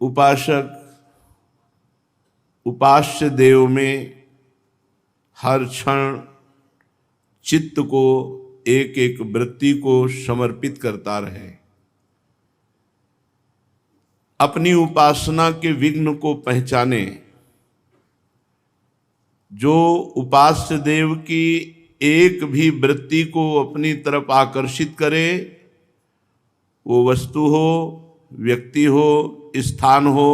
उपासक उपास्य देव में हर क्षण चित्त को, एक एक वृत्ति को समर्पित करता रहे। अपनी उपासना के विघ्न को पहचाने। जो उपास्य देव की एक भी वृत्ति को अपनी तरफ आकर्षित करे, वो वस्तु हो, व्यक्ति हो, स्थान हो,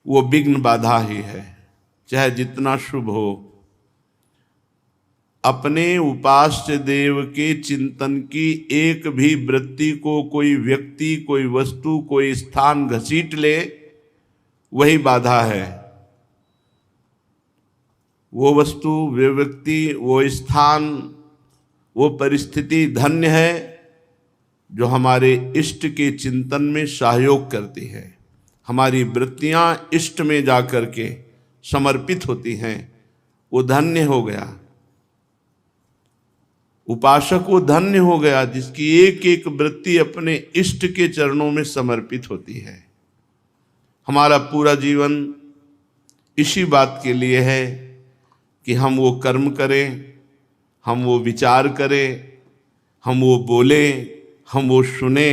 वो विघ्न बाधा ही है, चाहे जितना शुभ हो। अपने उपास्य देव के चिंतन की एक भी वृत्ति को कोई व्यक्ति, कोई वस्तु, कोई स्थान घसीट ले, वही बाधा है। वो वस्तु, वे व्यक्ति, वो स्थान, वो परिस्थिति धन्य है जो हमारे इष्ट के चिंतन में सहयोग करती है। हमारी वृत्तियां इष्ट में जाकर के समर्पित होती हैं, वो धन्य हो गया। उपासक वो धन्य हो गया जिसकी एक एक वृत्ति अपने इष्ट के चरणों में समर्पित होती है। हमारा पूरा जीवन इसी बात के लिए है कि हम वो कर्म करें, हम वो विचार करें, हम वो बोलें, हम वो सुने,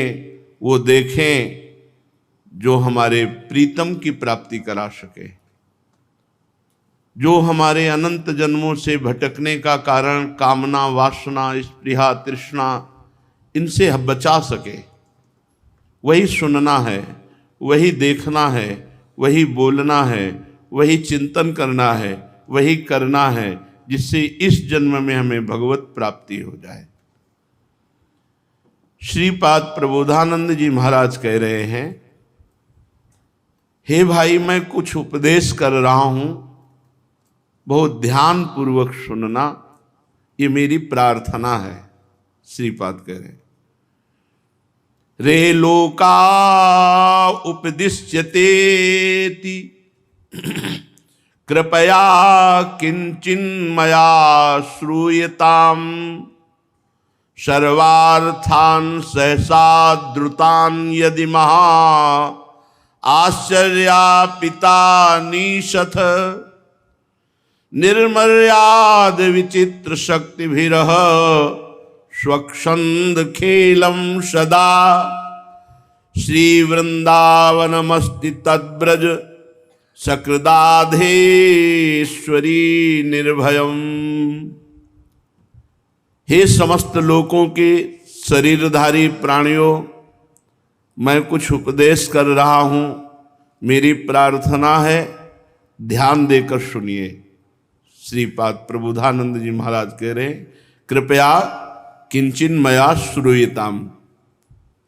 वो देखें जो हमारे प्रीतम की प्राप्ति करा सके, जो हमारे अनंत जन्मों से भटकने का कारण कामना, वासना, स्पृहा, तृष्णा, इनसे बचा सके। वही सुनना है, वही देखना है, वही बोलना है, वही चिंतन करना है, वही करना है, जिससे इस जन्म में हमें भगवत प्राप्ति हो जाए। श्रीपाद प्रबोधानंद जी महाराज कह रहे हैं, हे भाई, मैं कुछ उपदेश कर रहा हूं, बहुत ध्यान पूर्वक सुनना, ये मेरी प्रार्थना है। श्रीपाद कह रहे हैं, रे लोका उपदिश्यतेति कृपया किंचिन्मया श्रूयताम सर्वार्थान सहसा द्रुतान यदि महा आश्चर्यापिता निशथ निर्मर्याद विचित्र शक्तिभिरः स्वक्षंद खेलम सदा श्री वृंदावनमस्ति तद्ब्रज सकृदाधेश्वरी निर्भयम। हे समस्त लोकों के शरीरधारी प्राणियों, मैं कुछ उपदेश कर रहा हूं, मेरी प्रार्थना है ध्यान देकर सुनिए। श्रीपाद प्रबोधानंद जी महाराज कह रहे हैं, कृपया किंचिन्मया श्रूयताम,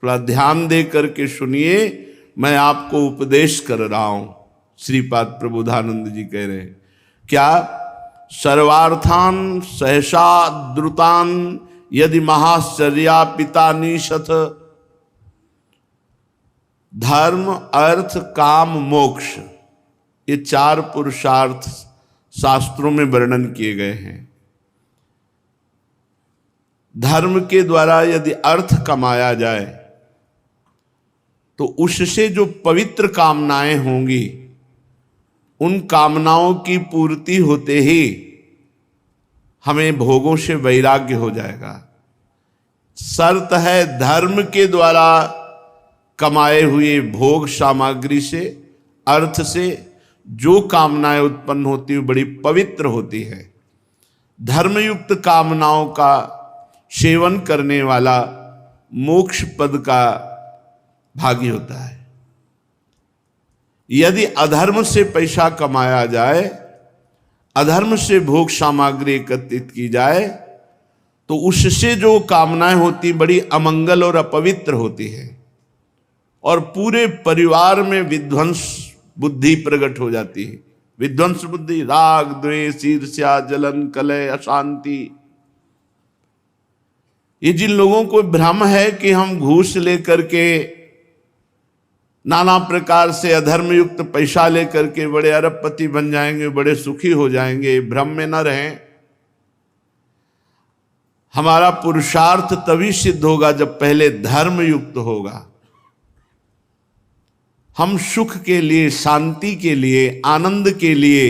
थोड़ा ध्यान दे करके सुनिए, मैं आपको उपदेश कर रहा हूं। श्रीपाद प्रबोधानंद जी कह रहे हैं क्या? सर्वार्थान सहसा द्रुतान यदि महाश्चर्यापिता निशथ। धर्म, अर्थ, काम, मोक्ष, ये चार पुरुषार्थ शास्त्रों में वर्णन किए गए हैं। धर्म के द्वारा यदि अर्थ कमाया जाए तो उससे जो पवित्र कामनाएं होंगी, उन कामनाओं की पूर्ति होते ही हमें भोगों से वैराग्य हो जाएगा। शर्त है धर्म के द्वारा कमाए हुए भोग सामग्री से, अर्थ से जो कामनाएं उत्पन्न होती है बड़ी पवित्र होती है। धर्मयुक्त कामनाओं का सेवन करने वाला मोक्ष पद का भागी होता है। यदि अधर्म से पैसा कमाया जाए, अधर्म से भोग सामग्री एकत्रित की जाए, तो उससे जो कामनाएं होती बड़ी अमंगल और अपवित्र होती है, और पूरे परिवार में विध्वंस बुद्धि प्रकट हो जाती है। विध्वंस बुद्धि, राग, द्वेष, ईर्ष्या, जलन, कलह, अशांति। ये जिन लोगों को भ्रम है कि हम घूस लेकर के, नाना प्रकार से अधर्म युक्त पैसा लेकर के बड़े अरबपति बन जाएंगे, बड़े सुखी हो जाएंगे, भ्रम में न रहें। हमारा पुरुषार्थ तभी सिद्ध होगा जब पहले धर्म युक्त होगा। हम सुख के लिए, शांति के लिए, आनंद के लिए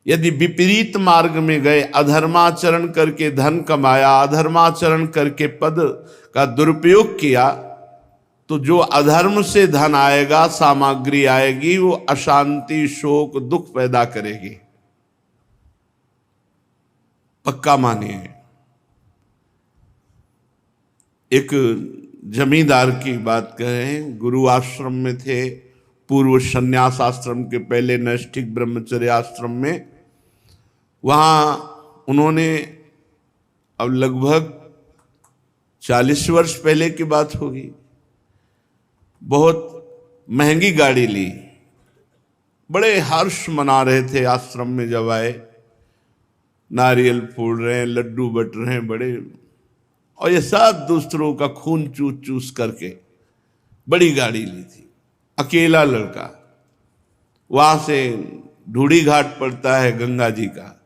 यदि विपरीत मार्ग में गए, अधर्माचरण करके धन कमाया, अधर्माचरण करके पद का दुरुपयोग किया, तो जो अधर्म से धन आएगा, सामग्री आएगी, वो अशांति, शोक, दुख पैदा करेगी। पक्का मानिए। एक जमींदार की बात करें, गुरु आश्रम में थे, पूर्व संन्यास आश्रम के पहले नैष्ठिक ब्रह्मचर्य आश्रम में। वहाँ उन्होंने, अब लगभग 40 वर्ष पहले की बात होगी, बहुत महंगी गाड़ी ली। बड़े हर्ष मना रहे थे आश्रम में जब आए, नारियल फोड़ रहे हैं, लड्डू बट रहे हैं बड़े, और ये सब दूसरों का खून चूस चूस करके बड़ी गाड़ी ली थी। अकेला लड़का, वहां से ढूढ़ी घाट पड़ता है गंगा जी का,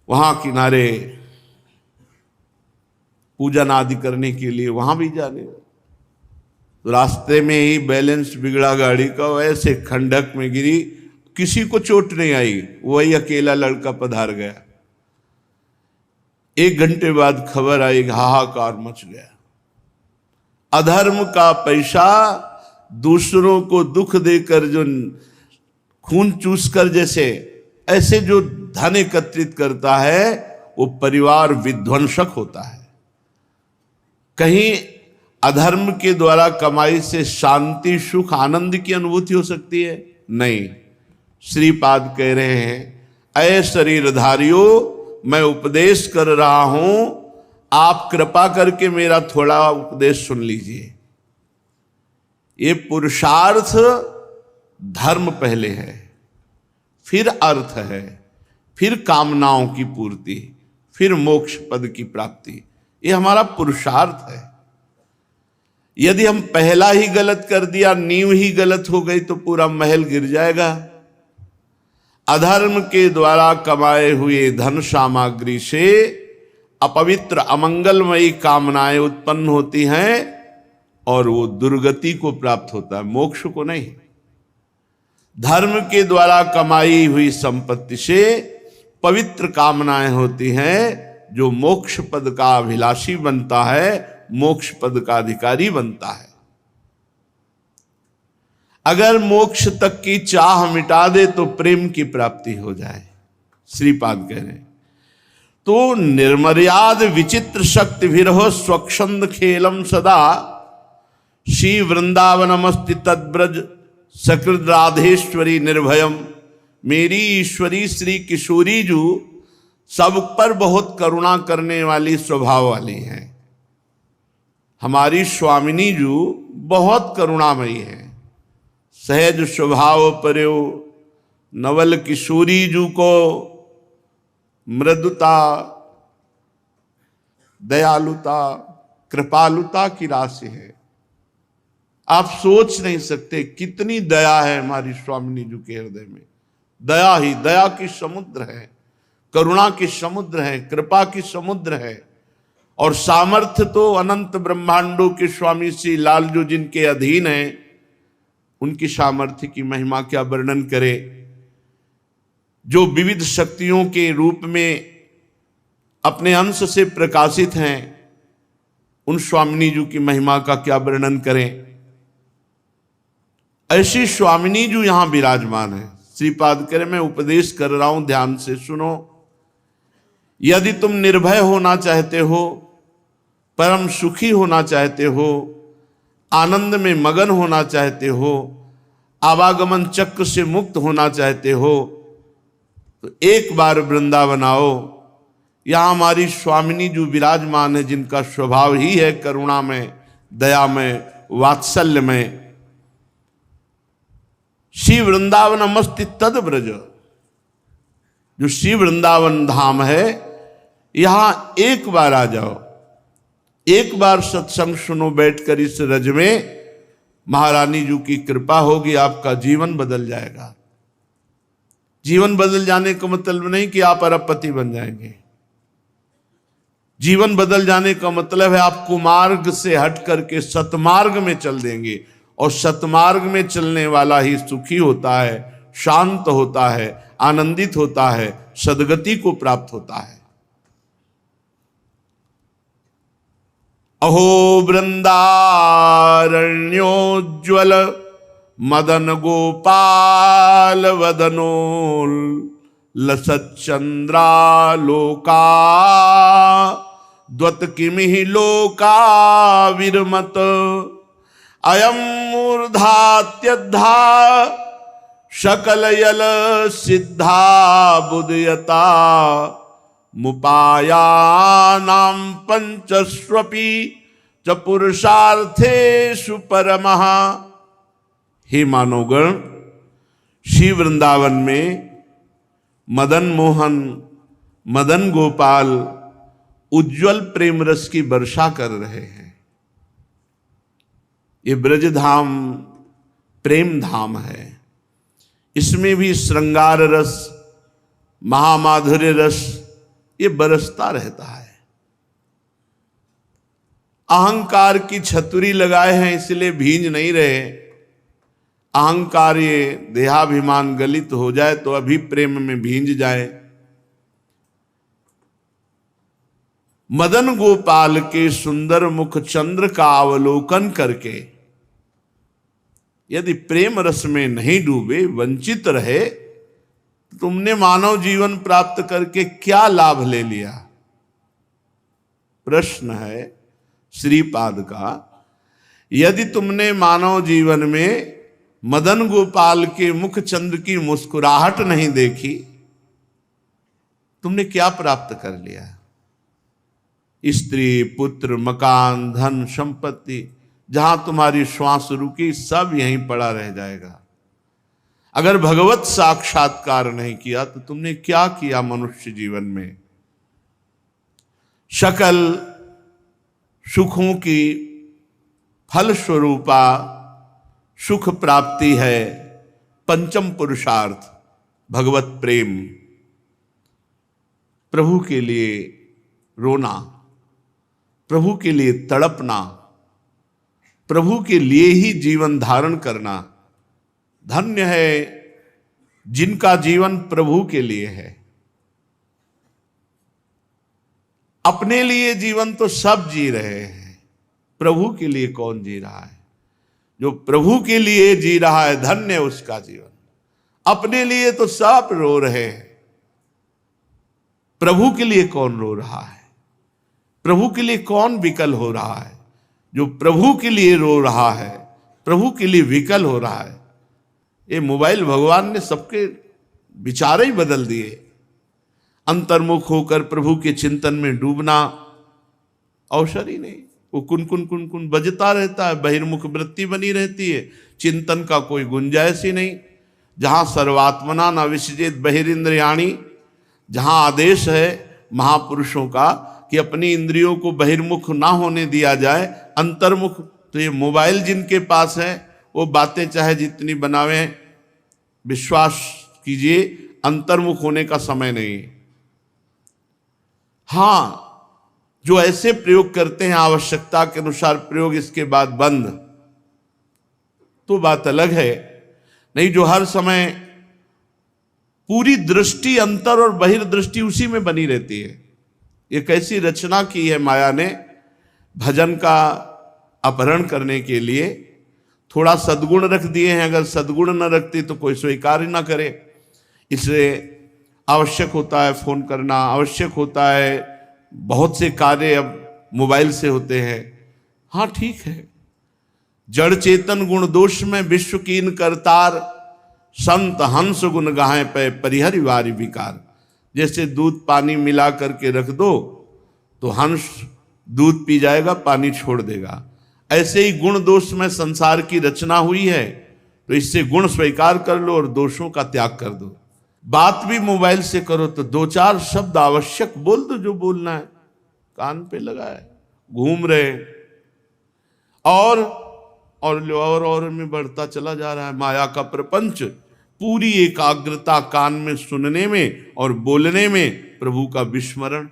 वहां किनारे पूजन आदि करने के लिए वहां भी जाने। तो रास्ते में ही बैलेंस बिगड़ा गाड़ी का, वैसे खंडक में गिरी, किसी को चोट नहीं आई, वही अकेला लड़का पधार गया। 1 घंटे बाद खबर आई, हाहाकार मच गया। अधर्म का पैसा दूसरों को दुख देकर, जो खून चूस कर, जैसे ऐसे जो धन एकत्रित करता है, वो परिवार विध्वंसक होता है। कहीं अधर्म के द्वारा कमाई से शांति, सुख, आनंद की अनुभूति हो सकती है? नहीं। श्रीपाद कह रहे हैं, ऐ शरीरधारियों, मैं उपदेश कर रहा हूं, आप कृपा करके मेरा थोड़ा उपदेश सुन लीजिए। ये पुरुषार्थ धर्म पहले है, फिर अर्थ है, फिर कामनाओं की पूर्ति, फिर मोक्ष पद की प्राप्ति। ये हमारा पुरुषार्थ है। यदि हम पहला ही गलत कर दिया, नींव ही गलत हो गई, तो पूरा महल गिर जाएगा। अधर्म के द्वारा कमाए हुए धन सामग्री से अपवित्र, अमंगलमयी कामनाएं उत्पन्न होती हैं और वो दुर्गति को प्राप्त होता है, मोक्ष को नहीं। धर्म के द्वारा कमाई हुई संपत्ति से पवित्र कामनाएं होती हैं, जो मोक्ष पद का अभिलाषी बनता है, मोक्ष पद का अधिकारी बनता है। अगर मोक्ष तक की चाह मिटा दे तो प्रेम की प्राप्ति हो जाए। श्रीपाद कह रहे, तो निर्मर्याद विचित्र शक्ति विरहो स्वच्छंद खेलम सदा, श्री वृंदावनमस्ति तद्ब्रज सकृद राधेश्वरी निर्भयम। मेरी ईश्वरी श्री किशोरी जू सब पर बहुत करुणा करने वाली स्वभाव वाली हैं। हमारी स्वामिनी जू बहुत करुणामयी है। सहज स्वभाव पर्यो नवल किशोरी जू को मृदुता, दयालुता, कृपालुता की राशि है। आप सोच नहीं सकते कितनी दया है हमारी स्वामिनी जू के हृदय में। दया ही दया की समुद्र है, करुणा की समुद्र है, कृपा की समुद्र है। और सामर्थ्य तो अनंत ब्रह्मांडों के स्वामी श्री लाल जो जिनके अधीन हैं, उनकी सामर्थ्य की महिमा क्या वर्णन करे। जो विविध शक्तियों के रूप में अपने अंश से प्रकाशित हैं, उन स्वामिनी जी की महिमा का क्या वर्णन करें। ऐसी स्वामिनी जी यहां विराजमान है। श्रीपाद करें, मैं उपदेश कर रहा हूं, ध्यान से सुनो। यदि तुम निर्भय होना चाहते हो, परम सुखी होना चाहते हो, आनंद में मगन होना चाहते हो, आवागमन चक्र से मुक्त होना चाहते हो, तो एक बार वृंदावन आओ। यहां हमारी स्वामिनी जो विराजमान है, जिनका स्वभाव ही है करुणा में, दया में, वात्सल्य में। श्री वृंदावन मस्ति तद ब्रज, जो श्री वृंदावन धाम है, यहां एक बार आ जाओ, एक बार सत्संग सुनो बैठकर इस रज में। महारानी जी की कृपा होगी, आपका जीवन बदल जाएगा। जीवन बदल जाने का मतलब नहीं कि आप अरबपति बन जाएंगे। जीवन बदल जाने का मतलब है आप कुमार्ग से हट करके सतमार्ग में चल देंगे और सतमार्ग में चलने वाला ही सुखी होता है, शांत होता है, आनंदित होता है, सद्गति को प्राप्त होता है। अहो वृंदारण्योज्ज्वल मदन गोपाल वदनोल लसच्चंद्रालोका द्वत किमिहि लोका विरमत अयम मूर्धात्यद्धा शकलयल सिद्धा बुदयता मुपायानां पंचस्वपि च पुरुषार्थेषु परमः। हे मानवगण, श्री वृंदावन में मदन मोहन, मदन गोपाल उज्जवल प्रेम रस की वर्षा कर रहे हैं। ये ब्रजधाम प्रेम धाम है। इसमें भी श्रृंगार रस, महामाधुर्य रस ये बरसता रहता है। अहंकार की छतुरी लगाए हैं इसलिए भींज नहीं रहे। अहंकार ये देहाभिमान गलित हो जाए तो अभी प्रेम में भींज जाए। मदन गोपाल के सुंदर मुख चंद्र का अवलोकन करके यदि प्रेम रस में नहीं डूबे, वंचित रहे, तो तुमने मानव जीवन प्राप्त करके क्या लाभ ले लिया? प्रश्न है श्रीपाद का। यदि तुमने मानव जीवन में मदन गोपाल के मुख चंद्र की मुस्कुराहट नहीं देखी, तुमने क्या प्राप्त कर लिया? स्त्री, पुत्र, मकान, धन, संपत्ति, जहां तुम्हारी श्वास रुकी सब यहीं पड़ा रह जाएगा। अगर भगवत साक्षात्कार नहीं किया तो तुमने क्या किया मनुष्य जीवन में? सकल सुखों की फल स्वरूपा सुख प्राप्ति है पंचम पुरुषार्थ भगवत प्रेम। प्रभु के लिए रोना, प्रभु के लिए तड़पना, प्रभु के लिए ही जीवन धारण करना। धन्य है जिनका जीवन प्रभु के लिए है। अपने लिए जीवन तो सब जी रहे हैं, प्रभु के लिए कौन जी रहा है? जो प्रभु के लिए जी रहा है धन्य उसका जीवन। अपने लिए तो सब रो रहे हैं, प्रभु के लिए कौन रो रहा है? प्रभु के लिए कौन विकल हो रहा है? जो प्रभु के लिए रो रहा है, प्रभु के लिए विकल हो रहा है। ये मोबाइल भगवान ने सबके विचार ही बदल दिए। अंतर्मुख होकर प्रभु के चिंतन में डूबना अवसर ही नहीं। वो कुन कुन कुन कुन बजता रहता है, बहिर्मुख वृत्ति बनी रहती है, चिंतन का कोई गुंजाइश ही नहीं। जहाँ सर्वात्मना न विसृजेत बहिरिंद्रियाणि, जहाँ आदेश है महापुरुषों का कि अपनी इंद्रियों को बहिर्मुख ना होने दिया जाए, अंतर्मुख। तो ये मोबाइल जिनके पास है वो बातें चाहे जितनी बनावे, विश्वास कीजिए अंतर्मुख होने का समय नहीं। हाँ, जो ऐसे प्रयोग करते हैं आवश्यकता के अनुसार प्रयोग, इसके बाद बंद, तो बात अलग है। नहीं, जो हर समय पूरी दृष्टि अंतर और बहिर्दृष्टि उसी में बनी रहती है। ये कैसी रचना की है माया ने भजन का अपहरण करने के लिए। थोड़ा सद्गुण रख दिए हैं, अगर सद्गुण न रखती तो कोई स्वीकार ही ना करे। इसलिए आवश्यक होता है फोन करना, आवश्यक होता है, बहुत से कार्य अब मोबाइल से होते हैं। हाँ ठीक है। जड़ चेतन गुण दोष में विश्व कीन करतार, संत हंस गुण गाहें पे परिहरि वारी विकार। जैसे दूध पानी मिला करके रख दो तो हंस दूध पी जाएगा, पानी छोड़ देगा। ऐसे ही गुण दोष में संसार की रचना हुई है, तो इससे गुण स्वीकार कर लो और दोषों का त्याग कर दो। बात भी मोबाइल से करो तो दो चार शब्द आवश्यक बोल दो, जो बोलना है। कान पे लगा है, घूम रहे और में बढ़ता चला जा रहा है माया का प्रपंच। पूरी एकाग्रता कान में सुनने में और बोलने में, प्रभु का विस्मरण।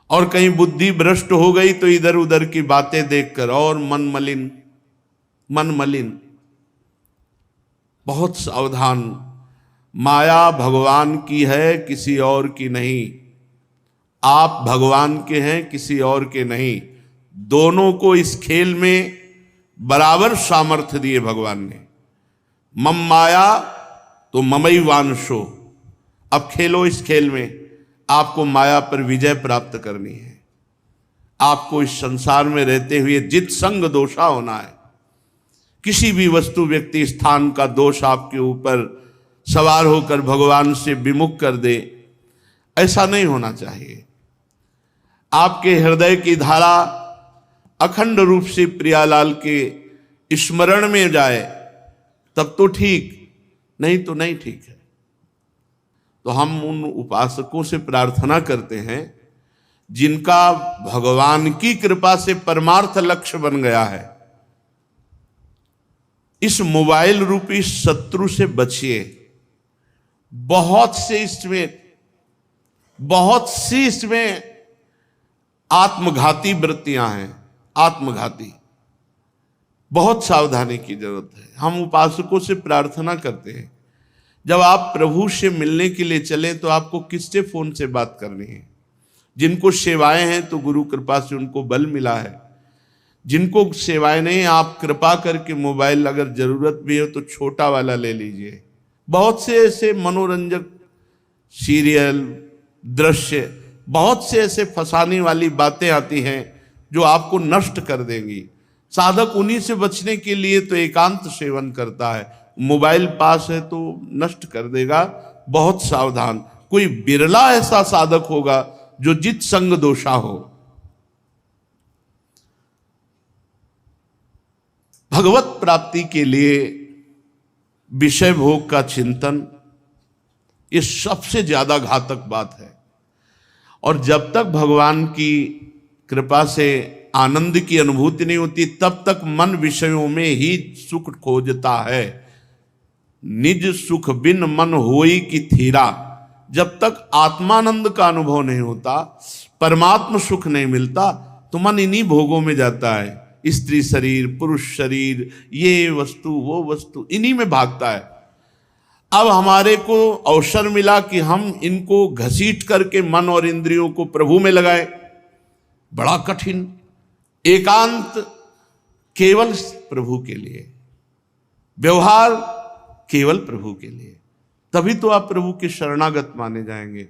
और कहीं बुद्धि भ्रष्ट हो गई तो इधर उधर की बातें देखकर और मन मलिन। मन मलिन। बहुत सावधान। माया भगवान की है, किसी और की नहीं। आप भगवान के हैं, किसी और के नहीं। दोनों को इस खेल में बराबर सामर्थ्य दिए भगवान ने। मम माया तो ममई वांशो। अब खेलो इस खेल में। आपको माया पर विजय प्राप्त करनी है। आपको इस संसार में रहते हुए जित संग दोषा होना है। किसी भी वस्तु व्यक्ति स्थान का दोष आपके ऊपर सवार होकर भगवान से विमुख कर दे, ऐसा नहीं होना चाहिए। आपके हृदय की धारा अखंड रूप से प्रियालाल के स्मरण में जाए तब तो ठीक, नहीं तो नहीं ठीक है। तो हम उन उपासकों से प्रार्थना करते हैं जिनका भगवान की कृपा से परमार्थ लक्ष्य बन गया है। इस मोबाइल रूपी शत्रु से बचिए। बहुत सी इसमें आत्मघाती वृत्तियां हैं। आत्मघाती, बहुत सावधानी की जरूरत है। हम उपासकों से प्रार्थना करते हैं, जब आप प्रभु से मिलने के लिए चलें तो आपको किससे फोन से बात करनी है। जिनको सेवाएं हैं तो गुरु कृपा से उनको बल मिला है। जिनको सेवाएं नहीं, आप कृपा करके मोबाइल अगर जरूरत भी हो तो छोटा वाला ले लीजिए। बहुत से ऐसे मनोरंजक सीरियल, दृश्य, बहुत से ऐसे फंसाने वाली बातें आती हैं जो आपको नष्ट कर देंगी। साधक उन्हीं से बचने के लिए तो एकांत सेवन करता है। मोबाइल पास है तो नष्ट कर देगा। बहुत सावधान। कोई बिरला ऐसा साधक होगा जो जित संग दोषा हो। भगवत प्राप्ति के लिए विषय भोग का चिंतन, ये सबसे ज्यादा घातक बात है। और जब तक भगवान की कृपा से आनंद की अनुभूति नहीं होती तब तक मन विषयों में ही सुख खोजता है। निज सुख बिन मन होई की थीरा। जब तक आत्मानंद का अनुभव नहीं होता, परमात्म सुख नहीं मिलता, तो मन इन्हीं भोगों में जाता है। स्त्री शरीर, पुरुष शरीर, ये वस्तु वो वस्तु, इन्हीं में भागता है। अब हमारे को अवसर मिला कि हम इनको घसीट करके मन और इंद्रियों को प्रभु में लगाएं। बड़ा कठिन। एकांत केवल प्रभु के लिए, व्यवहार केवल प्रभु के लिए, तभी तो आप प्रभु के शरणागत माने जाएंगे।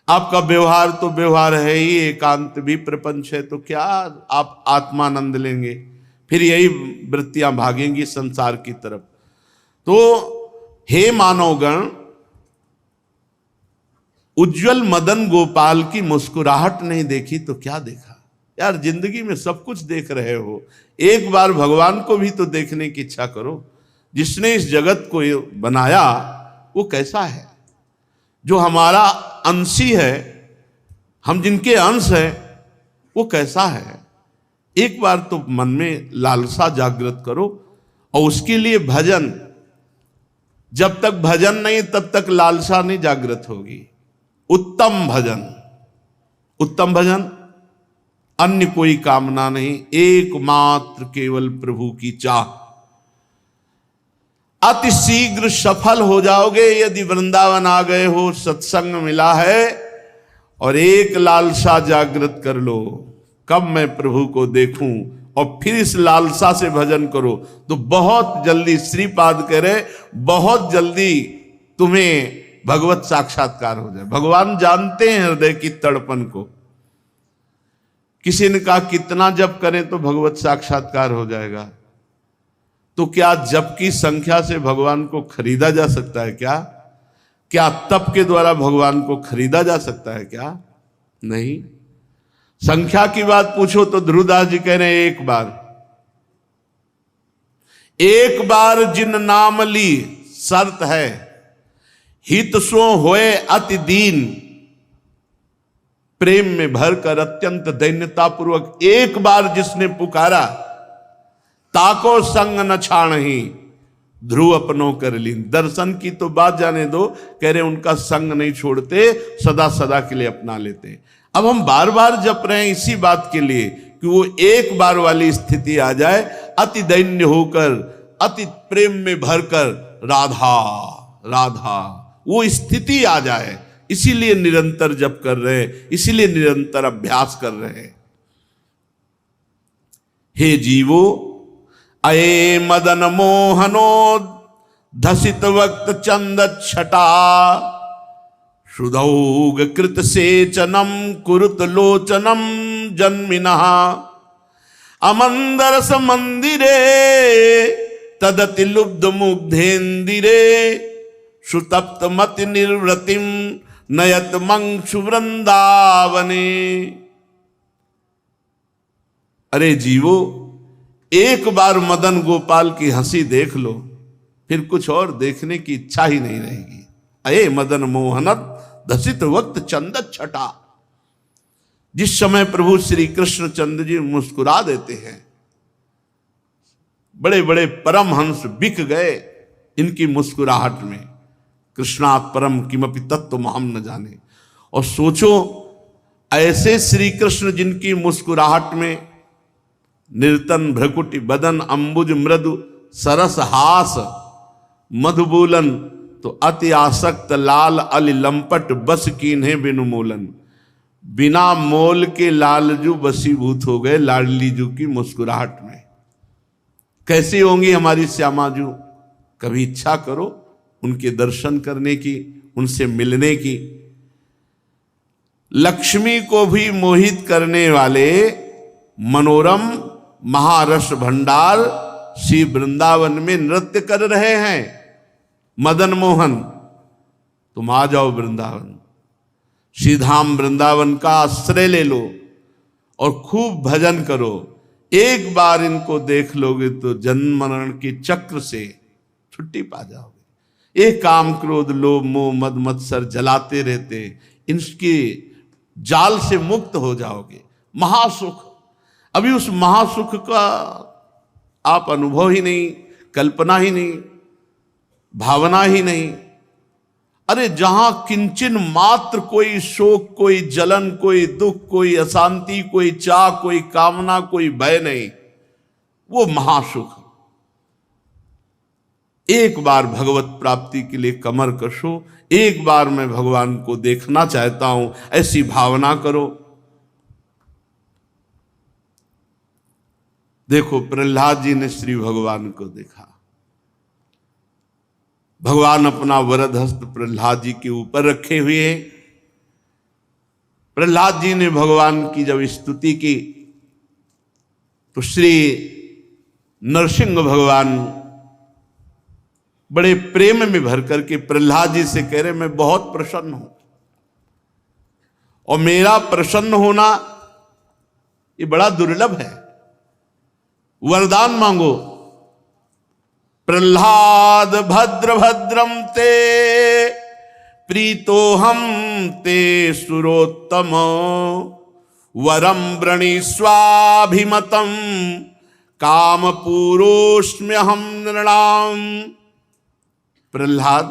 आपका व्यवहार तो व्यवहार है ही, एकांत भी प्रपंच है, तो क्या आप आत्मानंद लेंगे? फिर यही वृत्तियां भागेंगी संसार की तरफ। तो हे मानवगण, उज्जवल मदन गोपाल की मुस्कुराहट नहीं देखी तो क्या देखा? यार, जिंदगी में सब कुछ देख रहे हो, एक बार भगवान को भी तो देखने की इच्छा करो। जिसने इस जगत को बनाया वो कैसा है? जो हमारा अंशी है, हम जिनके अंश हैं, वो कैसा है? एक बार तो मन में लालसा जागृत करो। और उसके लिए भजन, जब तक भजन नहीं तब तक लालसा नहीं जागृत होगी। उत्तम भजन, उत्तम भजन, अन्य कोई कामना नहीं, एकमात्र केवल प्रभु की चाह। अति शीघ्र सफल हो जाओगे यदि वृंदावन आ गए हो, सत्संग मिला है, और एक लालसा जागृत कर लो, कब मैं प्रभु को देखूं, और फिर इस लालसा से भजन करो तो बहुत जल्दी, श्रीपाद कह रहे, बहुत जल्दी तुम्हें भगवत साक्षात्कार हो जाए। भगवान जानते हैं हृदय की तड़पन को। किसी ने कहा कितना जप करें तो भगवत साक्षात्कार हो जाएगा? तो क्या जप की संख्या से भगवान को खरीदा जा सकता है क्या? क्या तप के द्वारा भगवान को खरीदा जा सकता है क्या? नहीं। संख्या की बात पूछो तो ध्रुवदास जी कह रहे हैं, एक बार जिन नाम ली शर्त है, हित सो होए अति दीन, प्रेम में भरकर अत्यंत दैन्यता पूर्वक एक बार जिसने पुकारा, ताको संग न छाणही, ध्रुव अपनों कर लीन। दर्शन की तो बात जाने दो, कह रहे उनका संग नहीं छोड़ते, सदा सदा के लिए अपना लेते। अब हम बार बार जप रहे हैं इसी बात के लिए कि वो एक बार वाली स्थिति आ जाए, अति दैन्य होकर, अति प्रेम में भरकर राधा राधा वो स्थिति आ जाए, इसीलिए निरंतर जप कर रहे हैं, इसीलिए निरंतर अभ्यास कर रहे हैं। हे जीवो अये मदन मोहनो धसित वक्त चंद छटा शुद्धौग कृत सेचनम कुरुत लोचनम जन्मिनः अमंदरस मंदिरे तदति लुब्ध मुग्धेन्दिरे सुतप्त मति निर्वृतिम नयत मंक्षु वृंदावने। अरे जीवो, एक बार मदन गोपाल की हंसी देख लो, फिर कुछ और देखने की इच्छा ही नहीं रहेगी। अये मदन मोहनत धसित वक्त चंद छटा, जिस समय प्रभु श्री कृष्ण चंद्र जी मुस्कुरा देते हैं, बड़े बड़े परमहंस बिक गए इनकी मुस्कुराहट में। कृष्णात् परम किमपि तत्व हम न जाने। और सोचो, ऐसे श्री कृष्ण जिनकी मुस्कुराहट में निर्तन भ्रकुटि बदन अंबुज मृदु सरस हास मधुबूलन, तो अति आसक्त लाल अली लंपट बस कीन्हे बिनु मोलन। बिना मोल के लालजू बसीभूत हो गए लाडली जू की मुस्कुराहट में। कैसी होंगी हमारी श्यामा जू? कभी इच्छा करो उनके दर्शन करने की, उनसे मिलने की। लक्ष्मी को भी मोहित करने वाले मनोरम महारस भंडार श्री वृंदावन में नृत्य कर रहे हैं। मदन मोहन, तुम आ जाओ वृंदावन, श्रीधाम वृंदावन का आश्रय ले लो और खूब भजन करो। एक बार इनको देख लोगे तो जन्म मरण के चक्र से छुट्टी पा जाओगे। ये काम क्रोध लोभ मोह मद मत्सर जलाते रहते, इनके जाल से मुक्त हो जाओगे। महासुख, अभी उस महासुख का आप अनुभव ही नहीं, कल्पना ही नहीं, भावना ही नहीं। अरे जहां किंचन मात्र कोई शोक, कोई जलन, कोई दुख, कोई अशांति, कोई चाह, कोई कामना, कोई भय नहीं, वो महासुख। एक बार भगवत प्राप्ति के लिए कमर कशो, एक बार मैं भगवान को देखना चाहता हूं, ऐसी भावना करो। देखो, प्रहलाद जी ने श्री भगवान को देखा। भगवान अपना वरद हस्त प्रहलाद जी के ऊपर रखे हुए। प्रहलाद जी ने भगवान की जब स्तुति की तो श्री नरसिंह भगवान बड़े प्रेम में भर करके प्रहलाद जी से कह रहे, मैं बहुत प्रसन्न हूं और मेरा प्रसन्न होना ये बड़ा दुर्लभ है, वरदान मांगो। प्रहलाद भद्र भद्रम ते प्रीतो हम ते सुरोत्तम वरम वृणी स्वाभिमतम काम पूरोष्म्य हम नृणाम। प्रहलाद,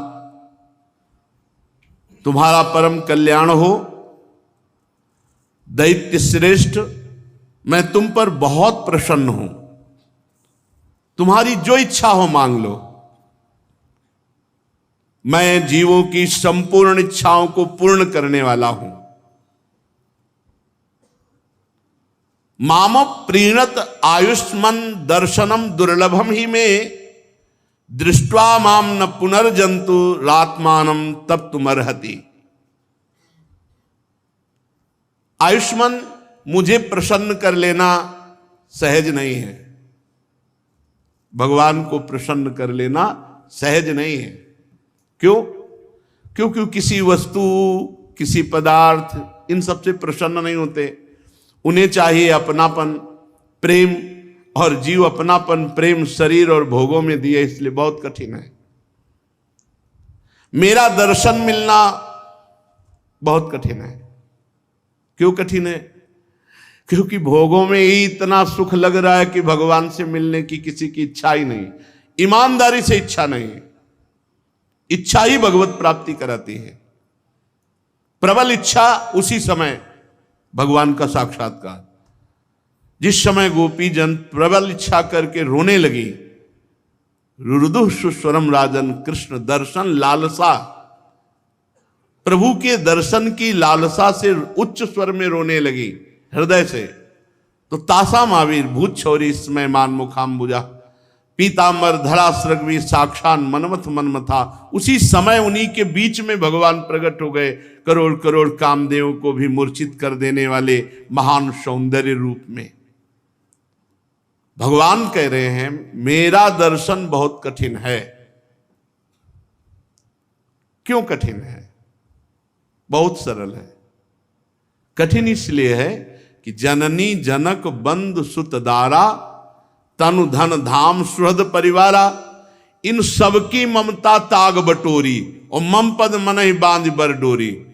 तुम्हारा परम कल्याण हो। दैत्य श्रेष्ठ, मैं तुम पर बहुत प्रसन्न हूं। तुम्हारी जो इच्छा हो मांग लो। मैं जीवों की संपूर्ण इच्छाओं को पूर्ण करने वाला हूं। माम प्रीणत आयुष्मन दर्शनम दुर्लभम ही में दृष्ट्वा माम न पुनर्जंतु रात्मानम तब तुमर्हति। आयुष्मान, मुझे प्रसन्न कर लेना सहज नहीं है। भगवान को प्रसन्न कर लेना सहज नहीं है। क्यों? क्योंकि किसी वस्तु, किसी पदार्थ, इन सबसे प्रसन्न नहीं होते। उन्हें चाहिए अपनापन, प्रेम, और जीव अपनापन, प्रेम शरीर और भोगों में दिए, इसलिए बहुत कठिन है। मेरा दर्शन मिलना बहुत कठिन है। क्यों कठिन है? क्योंकि भोगों में ही इतना सुख लग रहा है कि भगवान से मिलने की किसी की इच्छा ही नहीं, ईमानदारी से इच्छा नहीं। इच्छा ही भगवत प्राप्ति कराती है। प्रबल इच्छा, उसी समय भगवान का साक्षात्कार। जिस समय गोपी जन प्रबल इच्छा करके रोने लगी, रुरुदुः सुस्वरम राजन, कृष्ण दर्शन लालसा, प्रभु के दर्शन की लालसा से उच्च स्वर में रोने लगी हृदय से। तो तासा महावीर भूत छौरी स्मय मान मुखाम्बुजा, पीताम्बर धरा सृगवी साक्षात मनमथ मनमथा। उसी समय उन्हीं के बीच में भगवान प्रकट हो गए, करोड़ करोड़ कामदेव को भी मूर्छित कर देने वाले महान सौंदर्य रूप में। भगवान कह रहे हैं मेरा दर्शन बहुत कठिन है। क्यों कठिन है? बहुत सरल है। कठिन इसलिए है कि जननी जनक बंधु सुत दारा, तनु धन धाम सुहृद परिवारा, इन सबकी ममता ताग बटोरी, और मम पद मन ही बांध बर डोरी।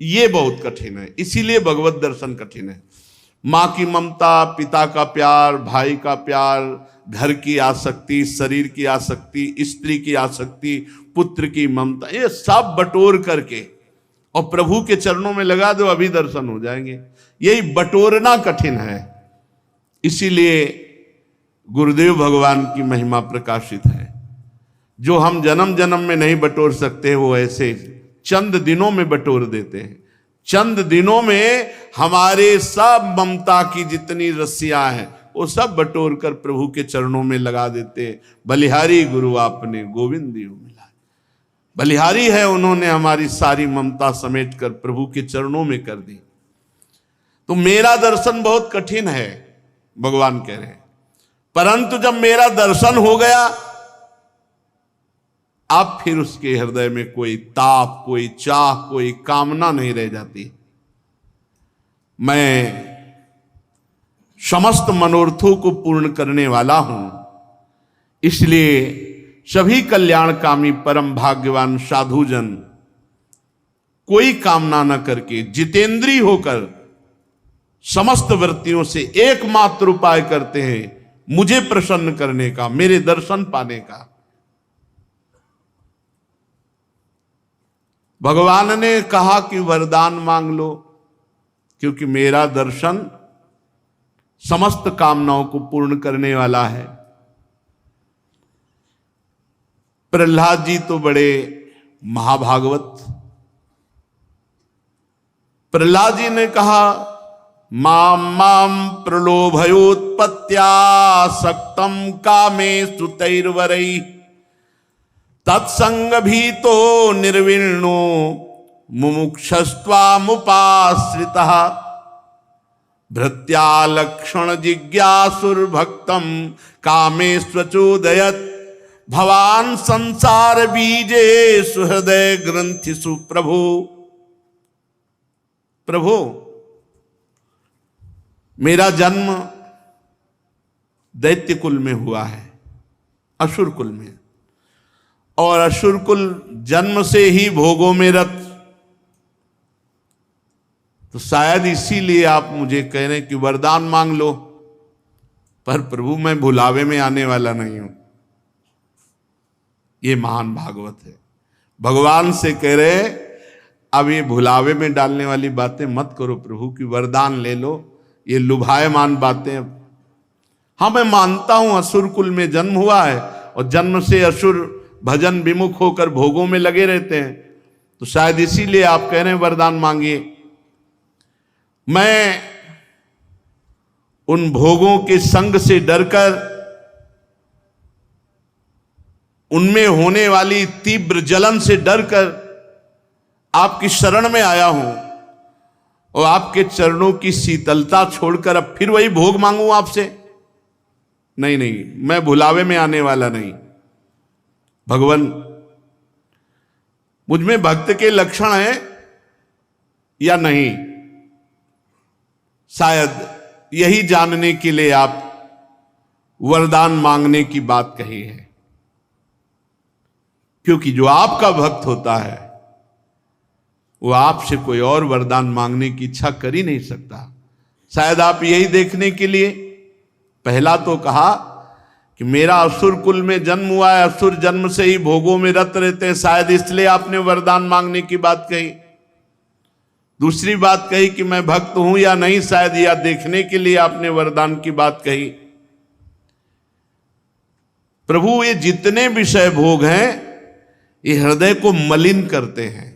ये बहुत कठिन है, इसीलिए भगवत दर्शन कठिन है। मां की ममता, पिता का प्यार, भाई का प्यार, घर की आसक्ति, शरीर की आसक्ति, स्त्री की आसक्ति, पुत्र की ममता, ये सब बटोर करके और प्रभु के चरणों में लगा दो, अभी दर्शन हो जाएंगे। यही बटोरना कठिन है। इसीलिए गुरुदेव भगवान की महिमा प्रकाशित है। जो हम जन्म जन्म में नहीं बटोर सकते, वो ऐसे चंद दिनों में बटोर देते हैं। चंद दिनों में हमारे सब ममता की जितनी रस्सियां हैं वो सब बटोर कर प्रभु के चरणों में लगा देते हैं। बलिहारी गुरु आपने गोविंद दियो मिला। बलिहारी है, उन्होंने हमारी सारी ममता समेट कर प्रभु के चरणों में कर दी। तो मेरा दर्शन बहुत कठिन है, भगवान कह रहे हैं, परंतु जब मेरा दर्शन हो गया, अब फिर उसके हृदय में कोई ताप, कोई चाह, कोई कामना नहीं रह जाती। मैं समस्त मनोरथों को पूर्ण करने वाला हूं, इसलिए सभी कल्याणकामी परम भाग्यवान साधुजन कोई कामना न करके जितेंद्रीय होकर समस्त वृत्तियों से एकमात्र उपाय करते हैं मुझे प्रसन्न करने का, मेरे दर्शन पाने का। भगवान ने कहा कि वरदान मांग लो, क्योंकि मेरा दर्शन समस्त कामनाओं को पूर्ण करने वाला है। प्रहलाद जी तो बड़े महाभागवत। प्रहलाद जी ने कहा माम माम प्रलोभयोत्पत्त्या सक्तम कामे सुतैर्वरैः तत्संग भीतो निर्विण्णो मुमुक्षस्त्वामुपाश्रितः भृत्या लक्षण जिज्ञासुर्भक्तं कामेष्वचोदयत् भवान संसार बीजे सुहृदय ग्रंथिषु प्रभु। प्रभु, मेरा जन्म दैत्य कुल में हुआ है, असुर कुल में, और असुर कुल जन्म से ही भोगों में रत। तो शायद इसीलिए आप मुझे कह रहे हैं कि वरदान मांग लो, पर प्रभु मैं भुलावे में आने वाला नहीं हूं। ये महान भागवत है। भगवान से कह रहे अब ये भुलावे में डालने वाली बातें मत करो प्रभु, की वरदान ले लो, ये लुभायमान बातें। हाँ, मैं मानता हूं असुर कुल में जन्म हुआ है और जन्म से असुर भजन विमुख होकर भोगों में लगे रहते हैं, तो शायद इसीलिए आप कह रहे हैं वरदान मांगिए। मैं उन भोगों के संग से डरकर, उनमें होने वाली तीव्र जलन से डरकर आपकी शरण में आया हूं, और आपके चरणों की शीतलता छोड़कर अब फिर वही भोग मांगू आपसे? नहीं नहीं, मैं भुलावे में आने वाला नहीं। भगवान, मुझमें भक्त के लक्षण हैं या नहीं, शायद यही जानने के लिए आप वरदान मांगने की बात कही है। क्योंकि जो आपका भक्त होता है वो आपसे कोई और वरदान मांगने की इच्छा कर ही नहीं सकता। शायद आप यही देखने के लिए पहला तो कहा कि मेरा असुर कुल में जन्म हुआ है, असुर जन्म से ही भोगों में रत रहते हैं, शायद इसलिए आपने वरदान मांगने की बात कही। दूसरी बात कही कि मैं भक्त हूं या नहीं, शायद या देखने के लिए आपने वरदान की बात कही। प्रभु ये जितने विषय भोग हैं ये हृदय को मलिन करते हैं।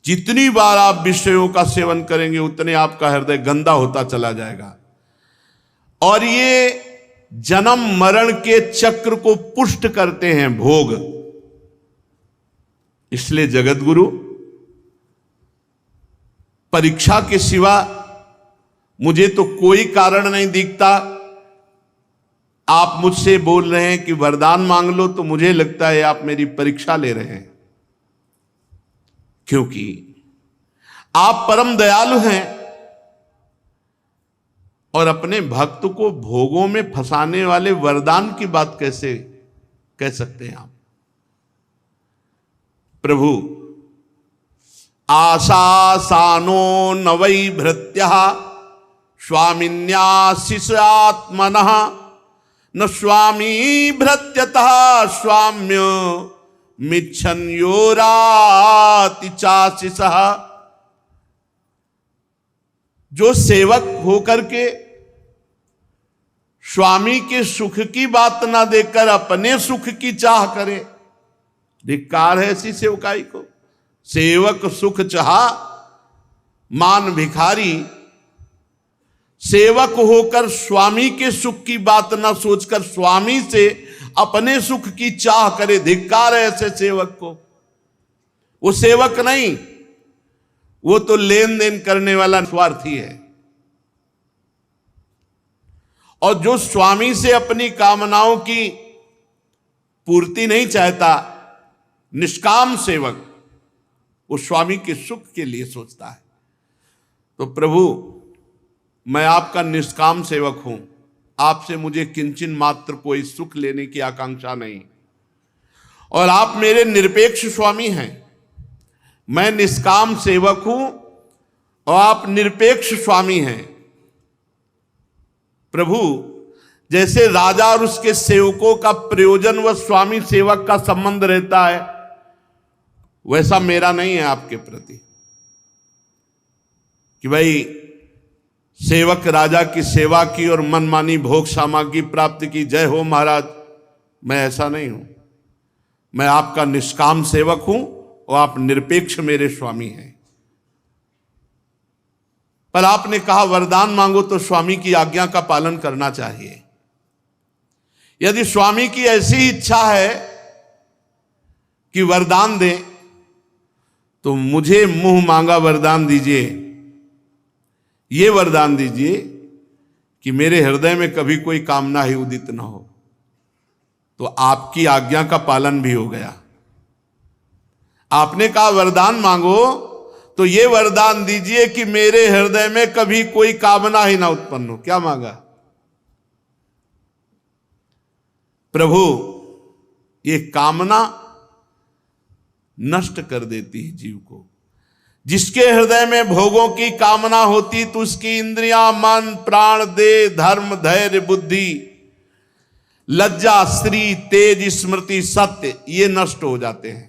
जितनी बार आप विषयों का सेवन करेंगे उतने आपका हृदय गंदा होता चला जाएगा, और ये जन्म मरण के चक्र को पुष्ट करते हैं भोग। इसलिए जगत गुरु, परीक्षा के सिवा मुझे तो कोई कारण नहीं दिखता। आप मुझसे बोल रहे हैं कि वरदान मांग लो, तो मुझे लगता है आप मेरी परीक्षा ले रहे हैं, क्योंकि आप परम दयालु हैं और अपने भक्त को भोगों में फंसाने वाले वरदान की बात कैसे कह सकते हैं आप। प्रभु, आशासानो न वै भृत्यः स्वामिन्या शिष्यात्मनः न स्वामी भृत्यतः स्वाम्य मिच्छन् योराति चाशिषः। जो सेवक होकर के स्वामी के सुख की बात ना देकर अपने सुख की चाह करे, धिक्कार है ऐसी सेवकाई को। सेवक सुख चाहा मान भिखारी, सेवक होकर स्वामी के सुख की बात ना सोचकर स्वामी से अपने सुख की चाह करे, धिक्कार है ऐसे सेवक को। वो सेवक नहीं, वो तो लेन देन करने वाला स्वार्थी है। और जो स्वामी से अपनी कामनाओं की पूर्ति नहीं चाहता, निष्काम सेवक, वो स्वामी के सुख के लिए सोचता है। तो प्रभु, मैं आपका निष्काम सेवक हूं, आपसे मुझे किंचन मात्र कोई सुख लेने की आकांक्षा नहीं, और आप मेरे निरपेक्ष स्वामी हैं। मैं निष्काम सेवक हूं और आप निरपेक्ष स्वामी हैं। प्रभु, जैसे राजा और उसके सेवकों का प्रयोजन व स्वामी सेवक का संबंध रहता है, वैसा मेरा नहीं है आपके प्रति कि भाई सेवक राजा की सेवा की और मनमानी भोग सामग्री प्राप्ति की, जय हो महाराज। मैं ऐसा नहीं हूं। मैं आपका निष्काम सेवक हूं और आप निरपेक्ष मेरे स्वामी हैं। पर आपने कहा वरदान मांगो तो स्वामी की आज्ञा का पालन करना चाहिए। यदि स्वामी की ऐसी इच्छा है कि वरदान दें, तो मुझे मुंह मांगा वरदान दीजिए। ये वरदान दीजिए कि मेरे हृदय में कभी कोई कामना ही उदित न हो, तो आपकी आज्ञा का पालन भी हो गया। आपने कहा वरदान मांगो, तो ये वरदान दीजिए कि मेरे हृदय में कभी कोई कामना ही ना उत्पन्न हो। क्या मांगा? प्रभु, ये कामना नष्ट कर देती है जीव को। जिसके हृदय में भोगों की कामना होती, तो उसकी इंद्रियां, मन, प्राण, देह, धर्म, धैर्य, बुद्धि, लज्जा, श्री, तेज, स्मृति, सत्य, ये नष्ट हो जाते हैं।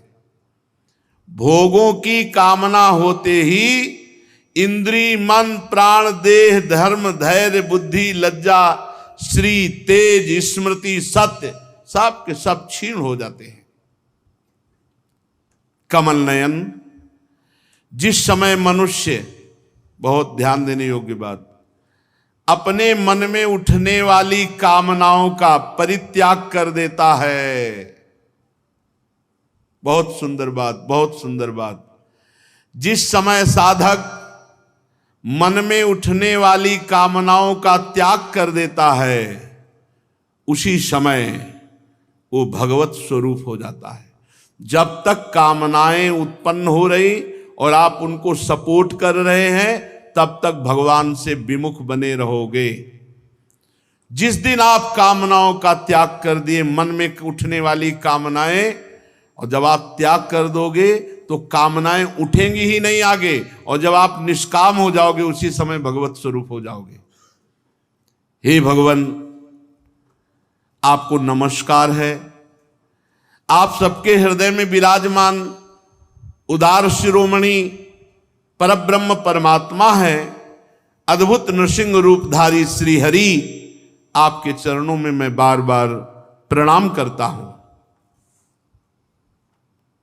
भोगों की कामना होते ही इंद्री, मन, प्राण, देह, धर्म, धैर्य, बुद्धि, लज्जा, श्री, तेज, स्मृति, सत्य, सब के सब क्षीण हो जाते हैं। कमल नयन, जिस समय मनुष्य, बहुत ध्यान देने योग्य बात, अपने मन में उठने वाली कामनाओं का परित्याग कर देता है, बहुत सुंदर बात, बहुत सुंदर बात। जिस समय साधक मन में उठने वाली कामनाओं का त्याग कर देता है, उसी समय वो भगवत स्वरूप हो जाता है। जब तक कामनाएं उत्पन्न हो रही और आप उनको सपोर्ट कर रहे हैं, तब तक भगवान से विमुख बने रहोगे। जिस दिन आप कामनाओं का त्याग कर दिए, मन में उठने वाली कामनाएं, और जब आप त्याग कर दोगे तो कामनाएं उठेंगी ही नहीं आगे, और जब आप निष्काम हो जाओगे उसी समय भगवत स्वरूप हो जाओगे। हे भगवान, आपको नमस्कार है। आप सबके हृदय में विराजमान उदार शिरोमणि परब्रह्म परमात्मा है, अद्भुत नृसिंह रूपधारी श्री हरि, आपके चरणों में मैं बार बार प्रणाम करता हूं।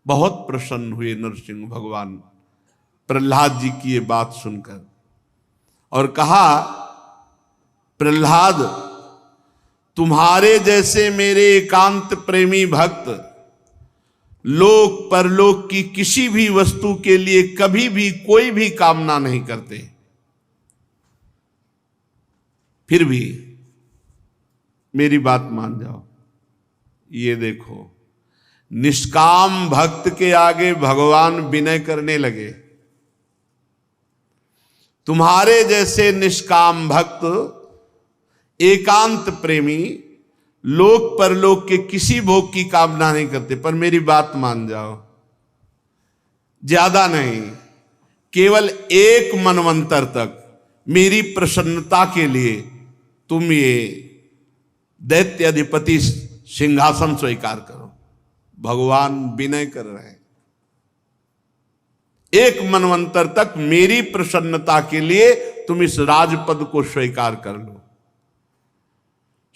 बहुत प्रसन्न हुए नरसिंह भगवान प्रहलाद जी की ये बात सुनकर और कहा, प्रहलाद, तुम्हारे जैसे मेरे एकांत प्रेमी भक्त लोक परलोक की किसी भी वस्तु के लिए कभी भी कोई भी कामना नहीं करते, फिर भी मेरी बात मान जाओ। ये देखो, निष्काम भक्त के आगे भगवान विनय करने लगे। तुम्हारे जैसे निष्काम भक्त एकांत प्रेमी लोक परलोक के किसी भोग की कामना नहीं करते, पर मेरी बात मान जाओ, ज्यादा नहीं, केवल एक मनवंतर तक मेरी प्रसन्नता के लिए तुम ये दैत्य अधिपति सिंहासन स्वीकार करो। भगवान विनय कर रहे हैं, एक मनवंतर तक मेरी प्रसन्नता के लिए तुम इस राजपद को स्वीकार कर लो।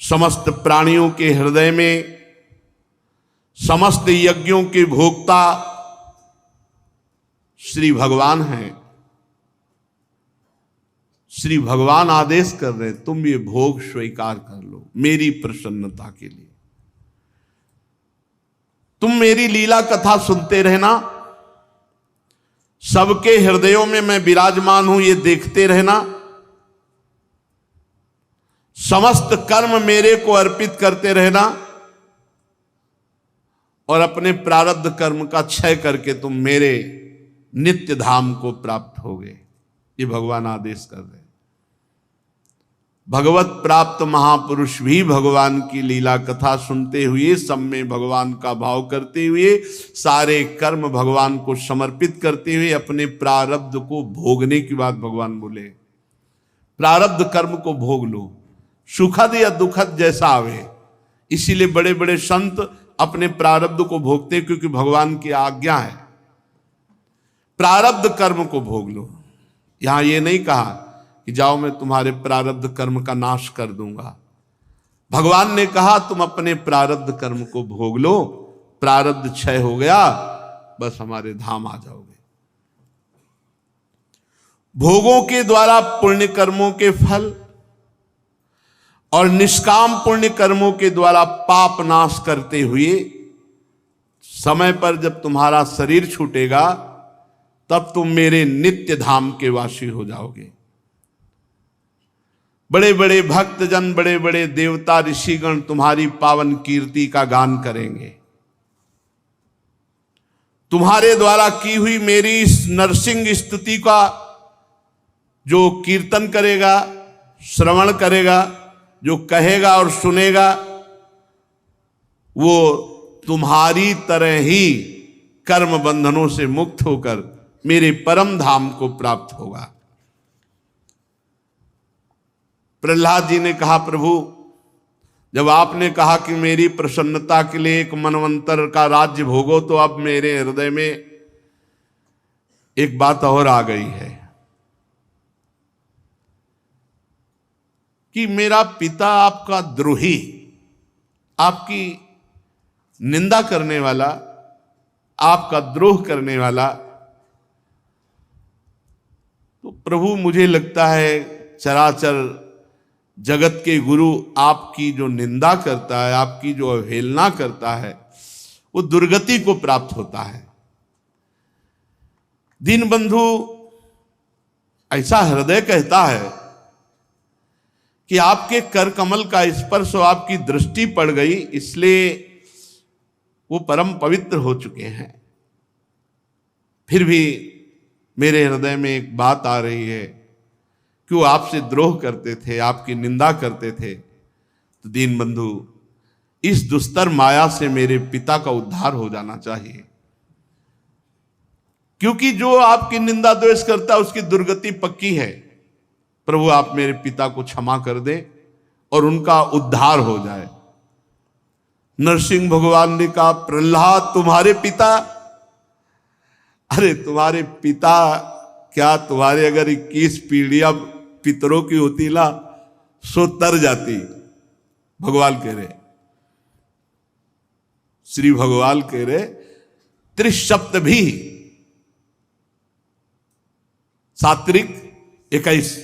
समस्त प्राणियों के हृदय में समस्त यज्ञों के भोक्ता श्री भगवान हैं। श्री भगवान आदेश कर रहे हैं, तुम ये भोग स्वीकार कर लो मेरी प्रसन्नता के लिए। तुम मेरी लीला कथा सुनते रहना, सबके हृदयों में मैं विराजमान हूं ये देखते रहना, समस्त कर्म मेरे को अर्पित करते रहना और अपने प्रारब्ध कर्म का क्षय करके तुम मेरे नित्य धाम को प्राप्त होगे। ये भगवान आदेश कर रहे हैं। भगवत प्राप्त महापुरुष भी भगवान की लीला कथा सुनते हुए, सब में भगवान का भाव करते हुए, सारे कर्म भगवान को समर्पित करते हुए अपने प्रारब्ध को भोगने की बात भगवान बोले। प्रारब्ध कर्म को भोग लो, सुखद या दुखद जैसा आवे। इसीलिए बड़े बड़े संत अपने प्रारब्ध को भोगते, क्योंकि भगवान की आज्ञा है प्रारब्ध कर्म को भोग लो। यहां ये नहीं कहा कि जाओ मैं तुम्हारे प्रारब्ध कर्म का नाश कर दूंगा। भगवान ने कहा तुम अपने प्रारब्ध कर्म को भोग लो, प्रारब्ध क्षय हो गया, बस हमारे धाम आ जाओगे। भोगों के द्वारा पुण्य कर्मों के फल और निष्काम पुण्य कर्मों के द्वारा पाप नाश करते हुए समय पर जब तुम्हारा शरीर छूटेगा तब तुम मेरे नित्य धाम के वासी हो जाओगे। बड़े बड़े भक्तजन, बड़े बड़े देवता ऋषिगण तुम्हारी पावन कीर्ति का गान करेंगे। तुम्हारे द्वारा की हुई मेरी इस नरसिंह स्तुति का जो कीर्तन करेगा, श्रवण करेगा, जो कहेगा और सुनेगा, वो तुम्हारी तरह ही कर्म बंधनों से मुक्त होकर मेरे परम धाम को प्राप्त होगा। प्रहलाद जी ने कहा, प्रभु जब आपने कहा कि मेरी प्रसन्नता के लिए एक मनवंतर का राज्य भोगो, तो अब मेरे हृदय में एक बात और आ गई है कि मेरा पिता आपका द्रोही, आपकी निंदा करने वाला, आपका द्रोह करने वाला, तो प्रभु मुझे लगता है चराचर जगत के गुरु आपकी जो निंदा करता है, आपकी जो अवहेलना करता है, वो दुर्गति को प्राप्त होता है। दीनबंधु ऐसा हृदय कहता है कि आपके कर कमल का स्पर्श और आपकी दृष्टि पड़ गई, इसलिए वो परम पवित्र हो चुके हैं। फिर भी मेरे हृदय में एक बात आ रही है कि वो आपसे द्रोह करते थे, आपकी निंदा करते थे। तो दीनबंधु, इस दुस्तर माया से मेरे पिता का उद्धार हो जाना चाहिए, क्योंकि जो आपकी निंदा द्वेष करता है उसकी दुर्गति पक्की है। प्रभु आप मेरे पिता को क्षमा कर दें और उनका उद्धार हो जाए। नरसिंह भगवान ने कहा, प्रहलाद तुम्हारे पिता, अरे तुम्हारे पिता क्या तुम्हारे अगर 21 पीढ़ियां पितरों की होती ना, सो तर जाती। भगवान कह रहे, श्री भगवान कह रहे, त्रिशप्त भी सात्विक 21,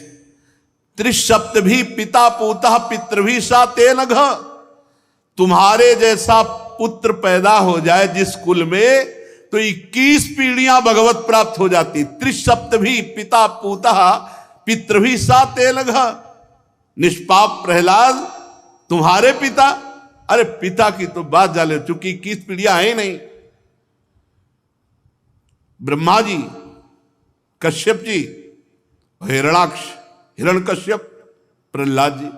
त्रिशप्त भी पिता पूता पितृभी सा तेन घ। तुम्हारे जैसा पुत्र पैदा हो जाए जिस कुल में, तो 21 पीढ़ियां भगवत प्राप्त हो जाती। त्रिशप्त भी पिता पूता पितृभी सा तेन घ। निष्पाप प्रहलाद तुम्हारे पिता, अरे पिता की तो बात जाले, चूंकि 21 पीढ़ियां है ही नहीं। ब्रह्मा जी, कश्यप जी, हिरणाक्ष हिरण्यकश्यप, प्रहलाद जी।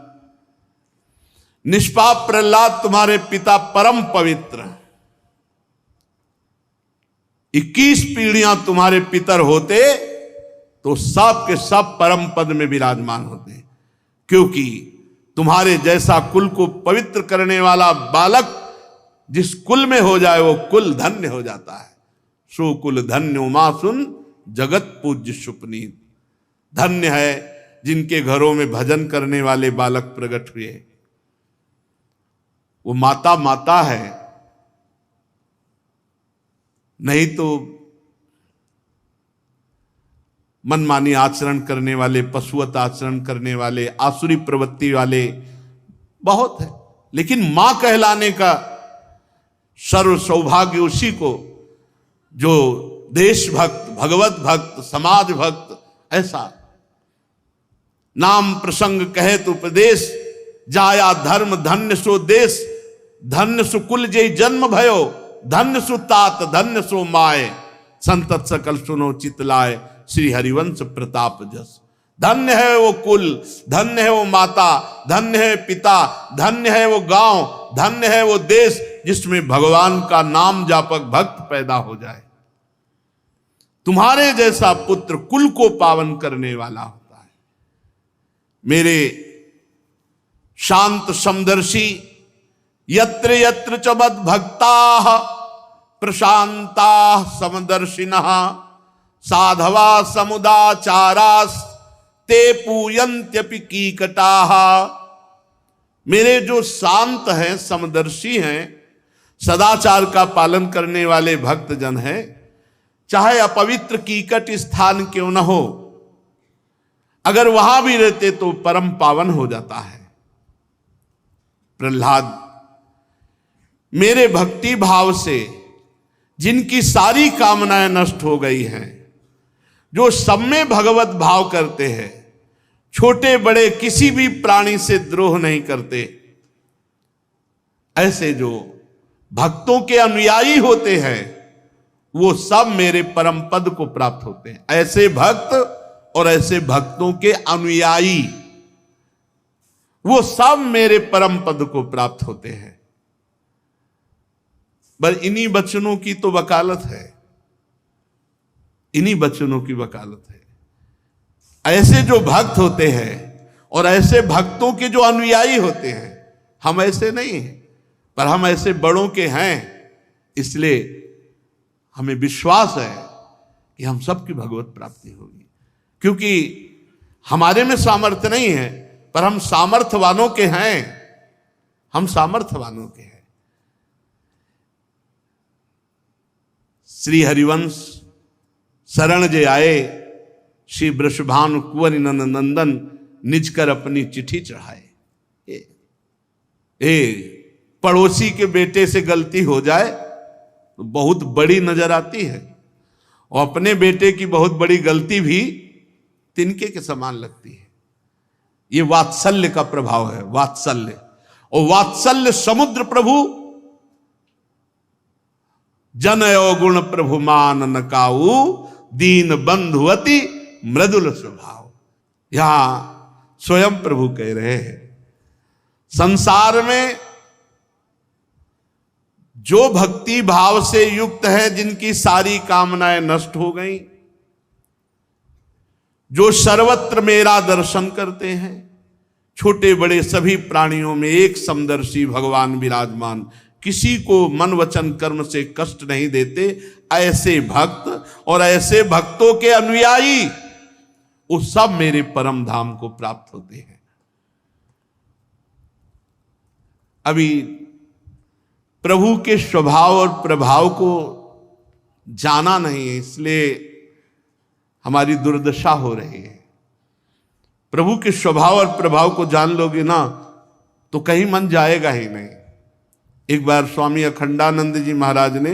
निष्पाप प्रहलाद तुम्हारे पिता परम पवित्र, 21 पीढ़ियां तुम्हारे पितर होते तो सब के सब परम पद में विराजमान होते। क्योंकि तुम्हारे जैसा कुल को पवित्र करने वाला बालक जिस कुल में हो जाए वो कुल धन्य हो जाता है। सो कुल धन्य उमा सुन जगत पूज्य सुपनीत। धन्य है जिनके घरों में भजन करने वाले बालक प्रकट हुए। वो माता माता है, नहीं तो मनमानी आचरण करने वाले, पशुवत आचरण करने वाले, आसुरी प्रवृत्ति वाले बहुत है। लेकिन मां कहलाने का सर्व सौभाग्य उसी को जो देशभक्त, भगवत भक्त, समाज भक्त, ऐसा नाम प्रसंग कहे तो उपदेश जाया धर्म धन्य सो देश, धन्य सु कुल जय जन्म भयो, धन्य सु तात धन्य सो माए, संतत सकल सुनो चितलाए, श्री हरिवंश प्रताप जस। धन्य है वो कुल, धन्य है वो माता, धन्य है पिता, धन्य है वो गांव, धन्य है वो देश जिसमें भगवान का नाम जापक भक्त पैदा हो जाए। तुम्हारे जैसा पुत्र कुल को पावन करने वाला होता है। मेरे शांत समदर्शी यत्र यत्र च मद भक्ता प्रशांता समदर्शिनः साधवा समुदाचारास ते पूयन्त्यपि कीकटाः। मेरे जो शांत हैं, समदर्शी हैं, सदाचार का पालन करने वाले भक्त जन हैं, चाहे अपवित्र कीकट स्थान क्यों न हो, अगर वहां भी रहते तो परम पावन हो जाता है। प्रहलाद मेरे भक्ति भाव से जिनकी सारी कामनाएं नष्ट हो गई हैं, जो सब में भगवत भाव करते हैं, छोटे बड़े किसी भी प्राणी से द्रोह नहीं करते, ऐसे जो भक्तों के अनुयायी होते हैं वो सब मेरे परम पद को प्राप्त होते हैं। ऐसे भक्त और ऐसे भक्तों के अनुयायी वो सब मेरे परम पद को प्राप्त होते हैं। पर इन्हीं वचनों की तो वकालत है, इन्हीं वचनों की वकालत है। ऐसे जो भक्त होते हैं और ऐसे भक्तों के जो अनुयायी होते हैं, हम ऐसे नहीं हैं, पर हम ऐसे बड़ों के हैं, इसलिए हमें विश्वास है कि हम सबकी भगवत प्राप्ति होगी। क्योंकि हमारे में सामर्थ्य नहीं है, पर हम सामर्थ्यवानों के हैं, हम सामर्थ्यवानों के हैं। श्री हरिवंश शरण जे आए, श्री वृषभानु कुंवर नंदन निज कर अपनी चिट्ठी चढ़ाए। पड़ोसी के बेटे से गलती हो जाए तो बहुत बड़ी नजर आती है, और अपने बेटे की बहुत बड़ी गलती भी तिनके के समान लगती है। ये वात्सल्य का प्रभाव है, वात्सल्य। और वात्सल्य समुद्र प्रभु जन गुण प्रभु मान नकाऊ, दीन बंधुवती मृदुल स्वभाव। यहां स्वयं प्रभु कह रहे हैं, संसार में जो भक्ति भाव से युक्त है, जिनकी सारी कामनाएं नष्ट हो गई, जो सर्वत्र मेरा दर्शन करते हैं, छोटे बड़े सभी प्राणियों में एक समदर्शी भगवान विराजमान, किसी को मन वचन कर्म से कष्ट नहीं देते, ऐसे भक्त और ऐसे भक्तों के अनुयायी वो सब मेरे परम धाम को प्राप्त होते हैं। अभी प्रभु के स्वभाव और प्रभाव को जाना नहीं है, इसलिए हमारी दुर्दशा हो रही है। प्रभु के स्वभाव और प्रभाव को जान लोगे ना तो कहीं मन जाएगा ही नहीं। एक बार स्वामी अखंडानंद जी महाराज ने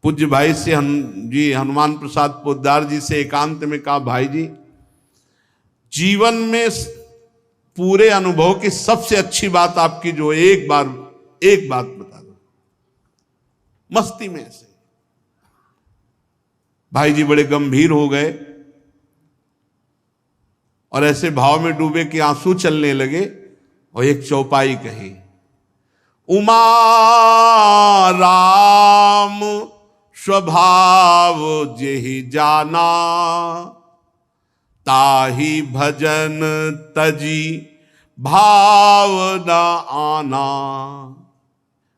पूज्य भाई से हनुमान प्रसाद पोद्दार जी से एकांत में कहा, भाई जी जीवन में पूरे अनुभव की सबसे अच्छी बात आपकी जो एक बात बता दो। मस्ती में ऐसे भाई जी बड़े गंभीर हो गए और ऐसे भाव में डूबे कि आंसू चलने लगे और एक चौपाई कही, उमा राम स्वभाव जेहि जाना, ताहि भजन तजी भाव न आना।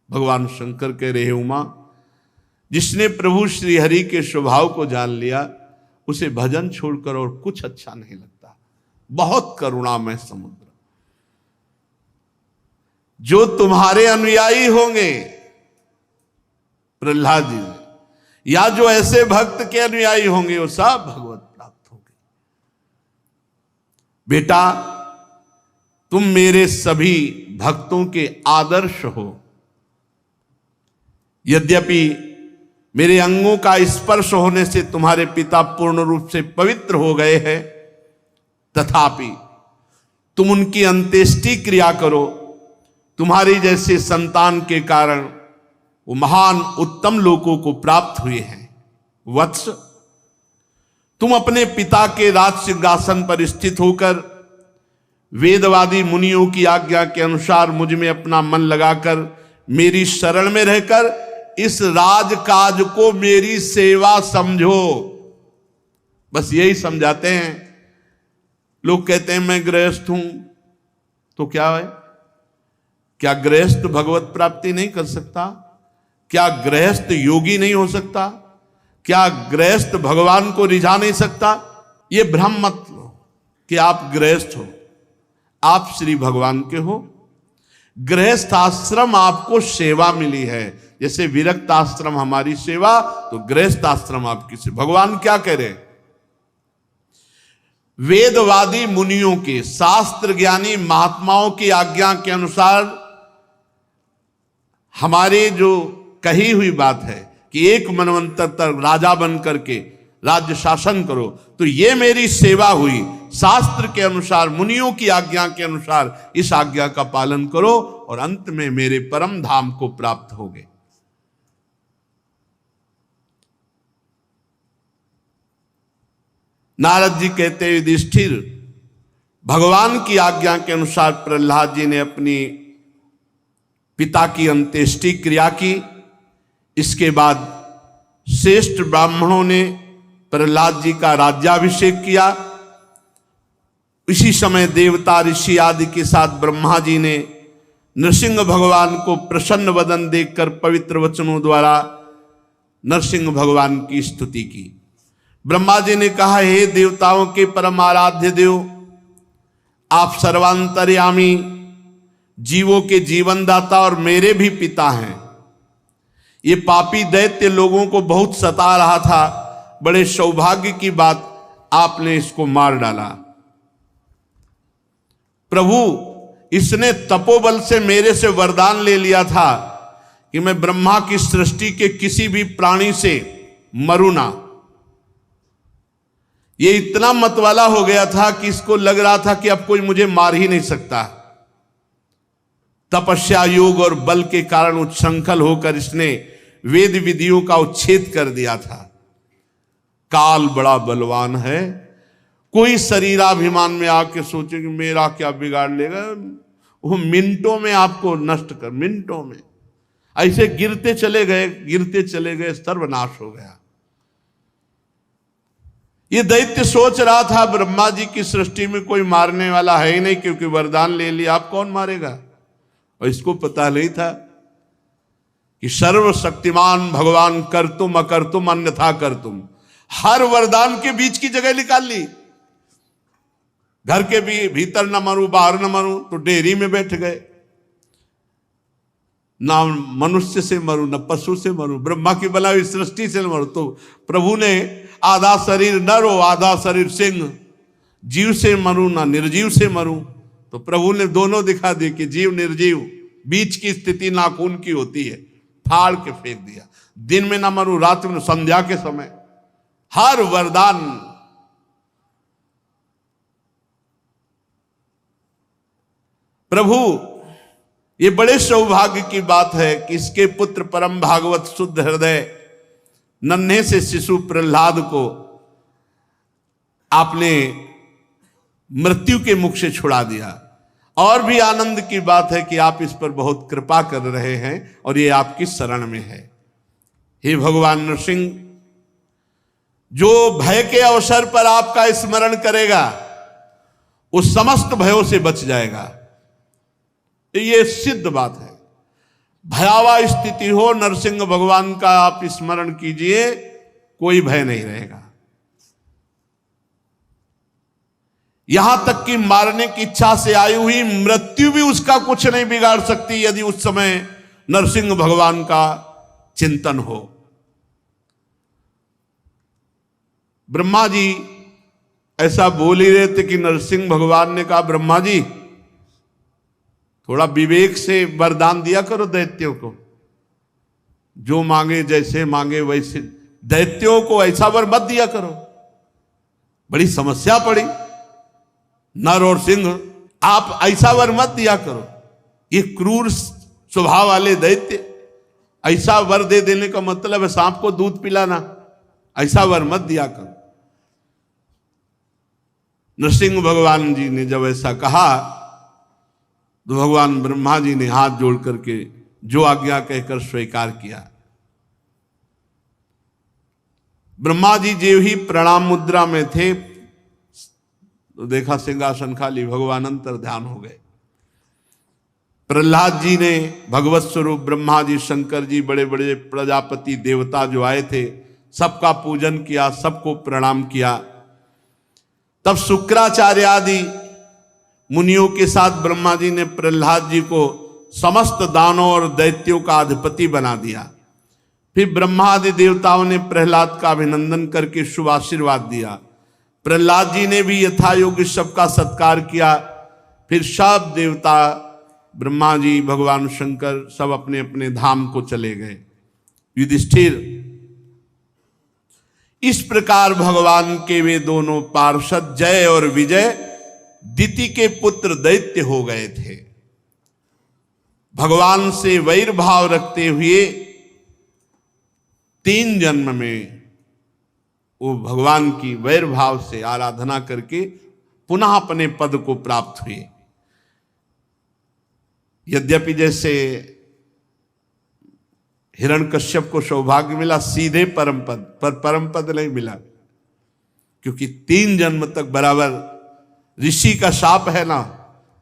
भगवान शंकर कह रहे, उमा जिसने प्रभु श्री हरि के स्वभाव को जान लिया उसे भजन छोड़कर और कुछ अच्छा नहीं लगता। बहुत करुणामय समुद्र। जो तुम्हारे अनुयायी होंगे प्रहलाद जी या जो ऐसे भक्त के अनुयायी होंगे वो सब भगवत प्राप्त होंगे। बेटा तुम मेरे सभी भक्तों के आदर्श हो। यद्यपि मेरे अंगों का स्पर्श होने से तुम्हारे पिता पूर्ण रूप से पवित्र हो गए हैं, तथापि तुम उनकी अंत्येष्टि क्रिया करो। तुम्हारी जैसे संतान के कारण वो महान उत्तम लोकों को प्राप्त हुए हैं। वत्स तुम अपने पिता के राज सिंहासन पर स्थित होकर वेदवादी मुनियों की आज्ञा के अनुसार मुझ में अपना मन लगाकर मेरी शरण में रहकर इस राजकाज को मेरी सेवा समझो। बस यही समझाते हैं। लोग कहते हैं मैं गृहस्थ हूं, तो क्या है? क्या गृहस्थ भगवत प्राप्ति नहीं कर सकता? क्या गृहस्थ योगी नहीं हो सकता? क्या गृहस्थ भगवान को रिझा नहीं सकता? ये भ्रम मत लो कि आप गृहस्थ हो, आप श्री भगवान के हो। गृहस्थ आश्रम आपको सेवा मिली है, जैसे विरक्त आश्रम हमारी सेवा, तो गृहस्थ आश्रम आपकी सेवा। भगवान क्या कह रहे हैं? वेदवादी मुनियों के, शास्त्र ज्ञानी महात्माओं की आज्ञा के अनुसार हमारे जो कही हुई बात है कि एक मनवंतर तक राजा बन करके राज्य शासन करो, तो ये मेरी सेवा हुई। शास्त्र के अनुसार, मुनियों की आज्ञा के अनुसार इस आज्ञा का पालन करो और अंत में मेरे परम धाम को प्राप्त होगे। नारद जी कहते हैं, युधिष्ठिर भगवान की आज्ञा के अनुसार प्रहलाद जी ने अपनी पिता की अंत्येष्टि क्रिया की। इसके बाद श्रेष्ठ ब्राह्मणों ने प्रहलाद जी का राज्याभिषेक किया। इसी समय देवता ऋषि आदि के साथ ब्रह्मा जी ने नरसिंह भगवान को प्रसन्न वदन देखकर पवित्र वचनों द्वारा नरसिंह भगवान की स्तुति की। ब्रह्मा जी ने कहा, हे देवताओं के परम आराध्य देव, आप सर्वांतर्यामी, जीवों के जीवनदाता और मेरे भी पिता हैं। ये पापी दैत्य लोगों को बहुत सता रहा था। बड़े सौभाग्य की बात, आपने इसको मार डाला। प्रभु, इसने तपोबल से मेरे से वरदान ले लिया था कि मैं ब्रह्मा की सृष्टि के किसी भी प्राणी से मरू ना। ये इतना मतवाला हो गया था कि इसको लग रहा था कि अब कोई मुझे मार ही नहीं सकता। तपस्या, योग और बल के कारण उच्छृंखल होकर इसने वेद विधियों का उच्छेद कर दिया था। काल बड़ा बलवान है। कोई शरीराभिमान में आके सोचे कि मेरा क्या बिगाड़ लेगा, वो मिनटों में आपको नष्ट कर, मिनटों में ऐसे गिरते चले गए, सर्वनाश हो गया। ये दैत्य सोच रहा था ब्रह्मा जी की सृष्टि में कोई मारने वाला है ही नहीं, क्योंकि वरदान ले लिया, आप कौन मारेगा? और इसको पता नहीं था कि सर्वशक्तिमान भगवान कर तुम अकर तुम अन्यथा कर तुम, हर वरदान के बीच की जगह निकाल ली। घर के भी भीतर न मरूं बाहर न मरूं तो डेयरी में बैठ गए, ना मनुष्य से मरूं न पशु से मरूं, ब्रह्मा की बनाई सृष्टि से मरूं। तो प्रभु ने आधा शरीर नर हो आधा शरीर सिंह, जीव से मरूं ना निर्जीव से मरूं। तो प्रभु ने दोनों दिखा दिए कि जीव निर्जीव बीच की स्थिति नाखून की होती है, फाड़ के फेंक दिया। दिन में ना मरूं रात में, संध्या के समय, हर वरदान। प्रभु ये बड़े सौभाग्य की बात है कि इसके पुत्र परम भागवत शुद्ध हृदय नन्हे से शिशु प्रहलाद को आपने मृत्यु के मुख से छुड़ा दिया। और भी आनंद की बात है कि आप इस पर बहुत कृपा कर रहे हैं और ये आपकी शरण में है। हे भगवान नृसिंह, जो भय के अवसर पर आपका स्मरण करेगा उस समस्त भयों से बच जाएगा, ये सिद्ध बात है। भयावह स्थिति हो, नरसिंह भगवान का आप स्मरण कीजिए, कोई भय नहीं रहेगा। यहां तक कि मारने की इच्छा से आई हुई मृत्यु भी उसका कुछ नहीं बिगाड़ सकती, यदि उस समय नरसिंह भगवान का चिंतन हो। ब्रह्मा जी ऐसा बोल ही रहे थे कि नरसिंह भगवान ने कहा, ब्रह्मा जी थोड़ा विवेक से वरदान दिया करो दैत्यों को, जो मांगे जैसे मांगे वैसे, दैत्यों को ऐसा वर मत दिया करो। बड़ी समस्या पड़ी, नर और सिंह, आप ऐसा वर मत दिया करो। ये क्रूर स्वभाव वाले दैत्य, ऐसा वर दे देने का मतलब है सांप को दूध पिलाना, ऐसा वर मत दिया करो। नरसिंह भगवान जी ने जब ऐसा कहा तो भगवान ब्रह्मा जी ने हाथ जोड़ करके जो आज्ञा कहकर स्वीकार किया। ब्रह्मा जी जो ही प्रणाम मुद्रा में थे तो देखा सिंहासन खाली, भगवान अंतर ध्यान हो गए। प्रहलाद जी ने भगवत स्वरूप ब्रह्मा जी, शंकर जी, बड़े बड़े प्रजापति देवता जो आए थे सबका पूजन किया, सबको प्रणाम किया। तब शुक्राचार्य आदि मुनियों के साथ ब्रह्मा जी ने प्रहलाद जी को समस्त दानों और दैत्यों का अधिपति बना दिया। फिर ब्रह्मा आदि देवताओं ने प्रहलाद का अभिनंदन करके शुभ आशीर्वाद दिया। प्रहलाद जी ने भी यथा योग्य सबका सत्कार किया। फिर सब देवता, ब्रह्मा जी, भगवान शंकर सब अपने अपने धाम को चले गए। युधिष्ठिर, इस प्रकार भगवान के वे दोनों पार्षद जय और विजय दिति के पुत्र दैत्य हो गए थे। भगवान से वैर भाव रखते हुए 3 जन्म में वो भगवान की वैर भाव से आराधना करके पुनः अपने पद को प्राप्त हुए। यद्यपि जैसे हिरण्यकश्यप को सौभाग्य मिला सीधे परम पद, पर परम पद नहीं मिला, क्योंकि 3 जन्म तक बराबर ऋषि का शाप है ना,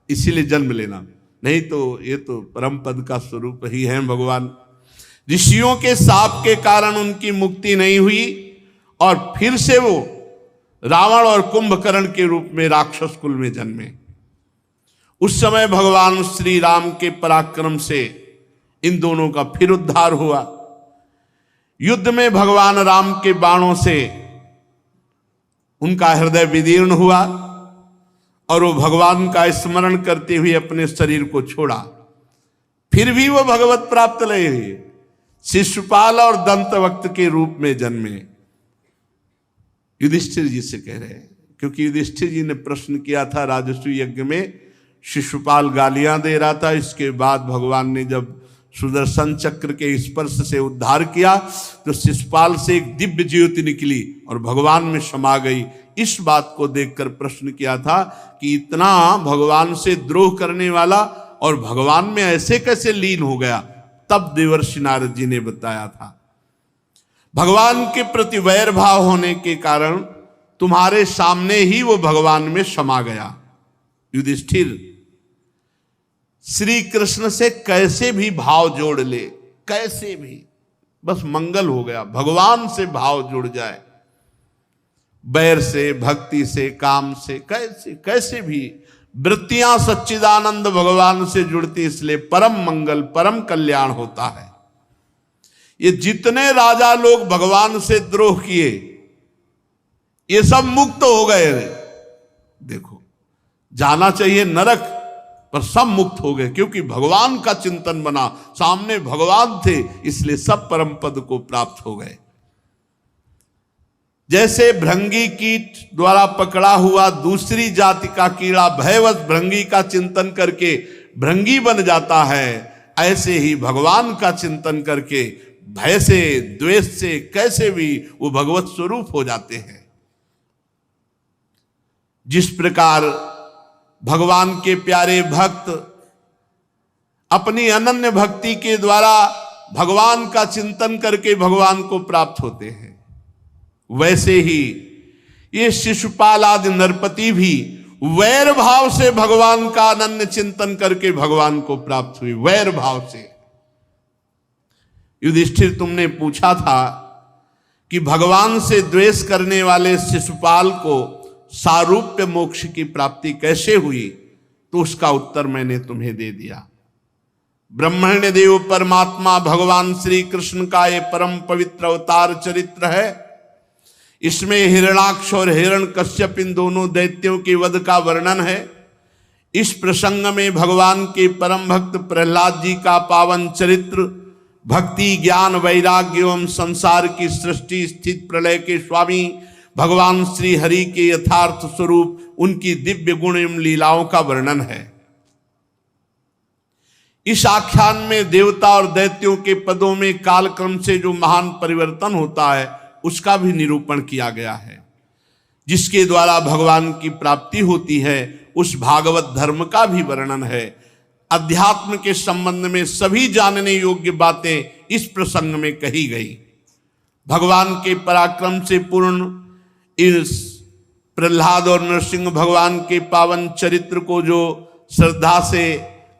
इसीलिए जन्म लेना, नहीं तो ये तो परम पद का स्वरूप ही है भगवान। ऋषियों के शाप के कारण उनकी मुक्ति नहीं हुई और फिर से वो रावण और कुंभकर्ण के रूप में राक्षस कुल में जन्मे। उस समय भगवान श्री राम के पराक्रम से इन दोनों का फिर उद्धार हुआ। युद्ध में भगवान राम के बाणों से उनका हृदय विदीर्ण हुआ और वो भगवान का स्मरण करते हुए अपने शरीर को छोड़ा। फिर भी वो भगवत प्राप्त नहीं हुए, शिशुपाल और दंतवक्त के रूप में जन्मे। युधिष्ठिर जी से कह रहे हैं, क्योंकि युधिष्ठिर जी ने प्रश्न किया था राजस्व यज्ञ में, शिशुपाल गालियां दे रहा था। इसके बाद भगवान ने जब सुदर्शन चक्र के स्पर्श से उद्धार किया तो शिशुपाल से एक दिव्य ज्योति निकली और भगवान में समा गई। इस बात को देखकर प्रश्न किया था कि इतना भगवान से द्रोह करने वाला और भगवान में ऐसे कैसे लीन हो गया। तब देवर्षि नारद जी ने बताया था, भगवान के प्रति वैर भाव होने के कारण तुम्हारे सामने ही वो भगवान में समा गया। युधिष्ठिर, श्री कृष्ण से कैसे भी भाव जोड़ ले, कैसे भी बस मंगल हो गया, भगवान से भाव जुड़ जाए, बैर से, भक्ति से, काम से, कैसे कैसे भी वृत्तियां सच्चिदानंद भगवान से जुड़ती, इसलिए परम मंगल परम कल्याण होता है। ये जितने राजा लोग भगवान से द्रोह किए, ये सब मुक्त हो गए। देखो, जाना चाहिए नरक, पर सब मुक्त हो गए, क्योंकि भगवान का चिंतन बना, सामने भगवान थे, इसलिए सब परम पद को प्राप्त हो गए। जैसे भृंगी कीट द्वारा पकड़ा हुआ दूसरी जाति का कीड़ा भयवश भृंगी का चिंतन करके भृंगी बन जाता है, ऐसे ही भगवान का चिंतन करके भय से, द्वेष से, कैसे भी वो भगवत स्वरूप हो जाते हैं। जिस प्रकार भगवान के प्यारे भक्त अपनी अनन्य भक्ति के द्वारा भगवान का चिंतन करके भगवान को प्राप्त होते हैं, वैसे ही ये शिशुपाल आदि नरपति भी वैर भाव से भगवान का अनन्य चिंतन करके भगवान को प्राप्त हुई, वैर भाव से। युधिष्ठिर, तुमने पूछा था कि भगवान से द्वेष करने वाले शिशुपाल को सारूप्य मोक्ष की प्राप्ति कैसे हुई, तो उसका उत्तर मैंने तुम्हें दे दिया। ब्रह्मण्य देव परमात्मा भगवान श्री कृष्ण का ये परम पवित्र अवतार चरित्र है। इसमें हिरणाक्ष और हिरण्यकश्यप इन दोनों दैत्यों के वध का वर्णन है। इस प्रसंग में भगवान के परम भक्त प्रहलाद जी का पावन चरित्र, भक्ति, ज्ञान, वैराग्य एवं संसार की सृष्टि स्थिति प्रलय के स्वामी भगवान श्री हरि के यथार्थ स्वरूप, उनकी दिव्य गुण एवं लीलाओं का वर्णन है। इस आख्यान में देवता और दैत्यों के पदों में कालक्रम से जो महान परिवर्तन होता है, उसका भी निरूपण किया गया है। जिसके द्वारा भगवान की प्राप्ति होती है, उस भागवत धर्म का भी वर्णन है। अध्यात्म के संबंध में सभी जानने योग्य बातें इस प्रसंग में कही गई। भगवान के पराक्रम से पूर्ण इस प्रहलाद और नरसिंह भगवान के पावन चरित्र को जो श्रद्धा से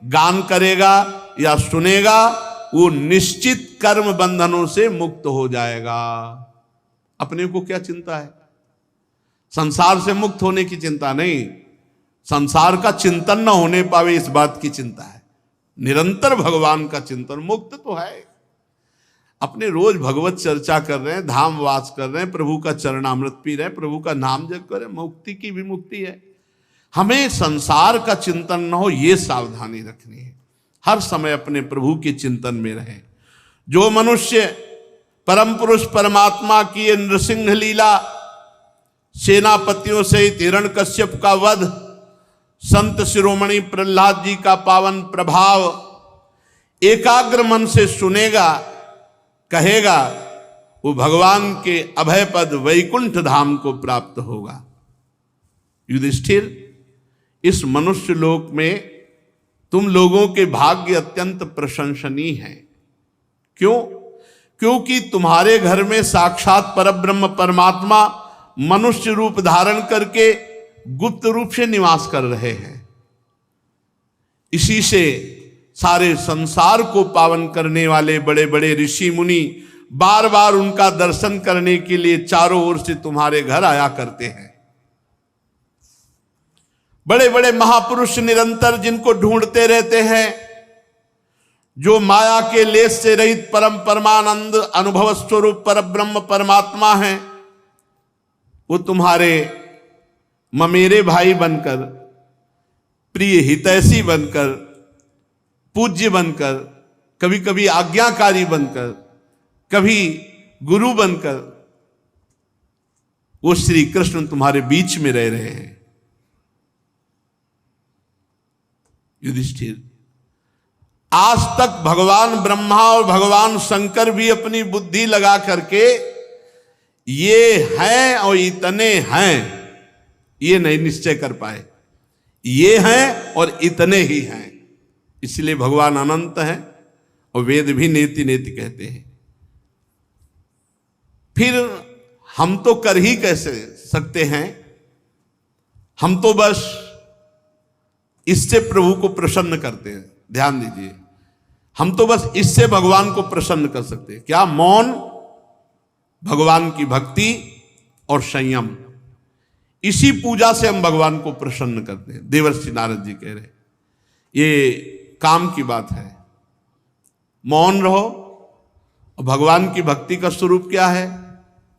गान करेगा या सुनेगा, वो निश्चित कर्म बंधनों से मुक्त हो जाएगा। अपने को क्या चिंता है? संसार से मुक्त होने की चिंता नहीं, संसार का चिंतन न होने पावे इस बात की चिंता है। निरंतर भगवान का चिंतन, मुक्त तो है। अपने रोज भगवत चर्चा कर रहे हैं, धाम वास कर रहे हैं, प्रभु का चरणामृत पी रहे हैं, प्रभु का नाम जप कर रहे हैं, मुक्ति की भी मुक्ति है। हमें संसार का चिंतन न हो, ये सावधानी रखनी है। हर समय अपने प्रभु के चिंतन में रहे। जो मनुष्य परम पुरुष परमात्मा की नृसिंह लीला, सेनापतियों सहित हिरण्यकश्यप का वध, संत शिरोमणि प्रहलाद जी का पावन प्रभाव एकाग्र मन से सुनेगा, कहेगा, वो भगवान के अभय पद वैकुंठ धाम को प्राप्त होगा। युधिष्ठिर, इस मनुष्य लोक में तुम लोगों के भाग्य अत्यंत प्रशंसनीय हैं। क्यों? क्योंकि तुम्हारे घर में साक्षात परब्रह्म परमात्मा मनुष्य रूप धारण करके गुप्त रूप से निवास कर रहे हैं। इसी से सारे संसार को पावन करने वाले बड़े बड़े ऋषि मुनि बार बार उनका दर्शन करने के लिए चारों ओर से तुम्हारे घर आया करते हैं। बड़े बड़े महापुरुष निरंतर जिनको ढूंढते रहते हैं, जो माया के लेस से रहित परम परमानंद अनुभव स्वरूप परब्रह्म परमात्मा हैं, वो तुम्हारे ममेरे भाई बनकर, प्रिय हितैषी बनकर, पूज्य बनकर, कभी कभी आज्ञाकारी बनकर, कभी गुरु बनकर, वो श्री कृष्ण तुम्हारे बीच में रह रहे हैं। युधिष्ठिर, आज तक भगवान ब्रह्मा और भगवान शंकर भी अपनी बुद्धि लगा करके ये हैं और इतने हैं, ये नहीं निश्चय कर पाए। ये हैं और इतने ही हैं, इसलिए भगवान अनंत हैं और वेद भी नेति नेति कहते हैं। फिर हम तो कर ही कैसे सकते हैं? हम तो बस इससे प्रभु को प्रसन्न करते हैं। ध्यान दीजिए, हम तो बस इससे भगवान को प्रसन्न कर सकते हैं। क्या? मौन, भगवान की भक्ति और संयम। इसी पूजा से हम भगवान को प्रसन्न करते हैं। देवर्षि नारद जी कह रहे, ये काम की बात है। मौन रहो। और भगवान की भक्ति का स्वरूप क्या है?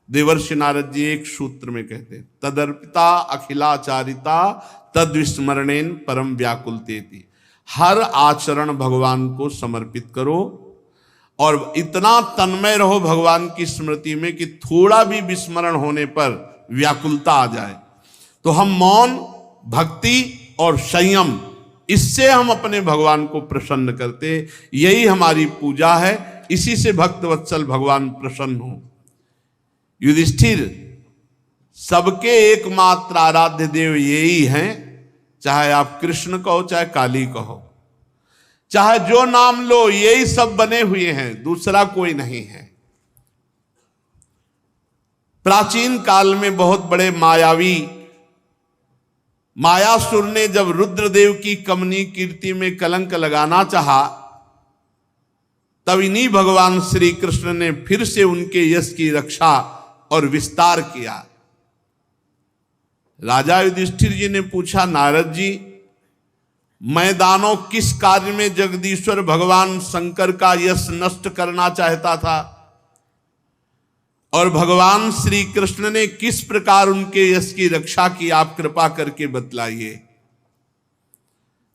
देवर्षि नारद जी एक सूत्र में कहते हैं, तदर्पिता अखिलाचारिता तद विस्मरणेन परम व्याकुलतेति। हर आचरण भगवान को समर्पित करो और इतना तन्मय रहो भगवान की स्मृति में कि थोड़ा भी विस्मरण होने पर व्याकुलता आ जाए। तो हम मौन, भक्ति और संयम, इससे हम अपने भगवान को प्रसन्न करते। यही हमारी पूजा है। इसी से भक्त वत्सल भगवान प्रसन्न हो। युधिष्ठिर, सबके एकमात्र आराध्य देव यही हैं, चाहे आप कृष्ण कहो चाहे काली कहो, चाहे जो नाम लो, यही सब बने हुए हैं, दूसरा कोई नहीं है। प्राचीन काल में बहुत बड़े मायावी मायासुर ने जब रुद्रदेव की कमनी कीर्ति में कलंक लगाना चाहा, तब इन्हीं भगवान श्री कृष्ण ने फिर से उनके यश की रक्षा और विस्तार किया। राजा युधिष्ठिर जी ने पूछा, नारद जी, मैं दानव किस कार्य में जगदीश्वर भगवान शंकर का यश नष्ट करना चाहता था और भगवान श्री कृष्ण ने किस प्रकार उनके यश की रक्षा की, आप कृपा करके बतलाइए।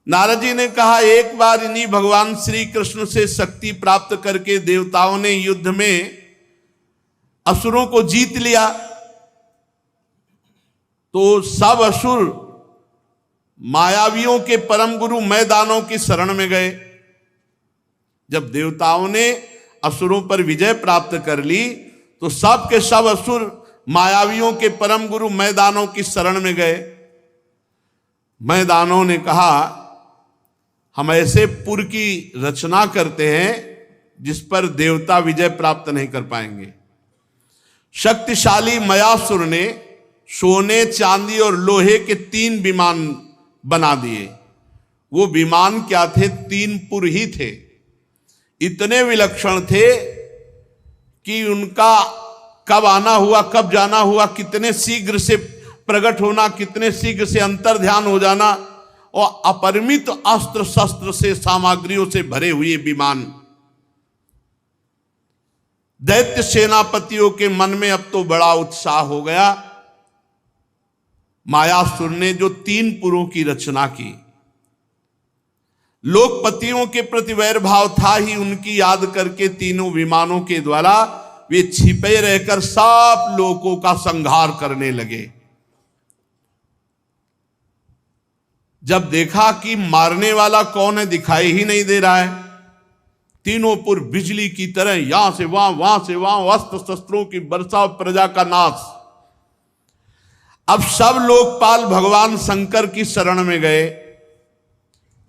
नारद जी ने कहा, एक बार इन्हीं भगवान श्री कृष्ण से शक्ति प्राप्त करके देवताओं ने युद्ध में असुरों को जीत लिया, तो सब असुर मायावियों के परम गुरु मैदानों की शरण में गए। जब देवताओं ने असुरों पर विजय प्राप्त कर ली, तो सब के सब असुर मायावियों के परम गुरु मैदानों की शरण में गए। मैदानों ने कहा, हम ऐसे पुर की रचना करते हैं जिस पर देवता विजय प्राप्त नहीं कर पाएंगे। शक्तिशाली मयासुर ने सोने, चांदी और लोहे के 3 विमान बना दिए। वो विमान क्या थे? 3 पुर ही थे। इतने विलक्षण थे कि उनका कब आना हुआ, कब जाना हुआ, कितने शीघ्र से प्रकट होना, कितने शीघ्र से अंतर ध्यान हो जाना, और अपरिमित अस्त्र शस्त्र से, सामग्रियों से भरे हुए विमान। दैत्य सेनापतियों के मन में अब तो बड़ा उत्साह हो गया। मायासुर ने जो 3 पुरों की रचना की, लोकपतियों के प्रति वैर भाव था ही, उनकी याद करके तीनों विमानों के द्वारा वे छिपे रहकर सब लोगों का संहार करने लगे। जब देखा कि मारने वाला कौन है दिखाई ही नहीं दे रहा है, तीनों पुर बिजली की तरह यहां से वहां से वहां, अस्त्र शस्त्रों की वर्षा, प्रजा का नाश। अब सब लोकपाल भगवान शंकर की शरण में गए,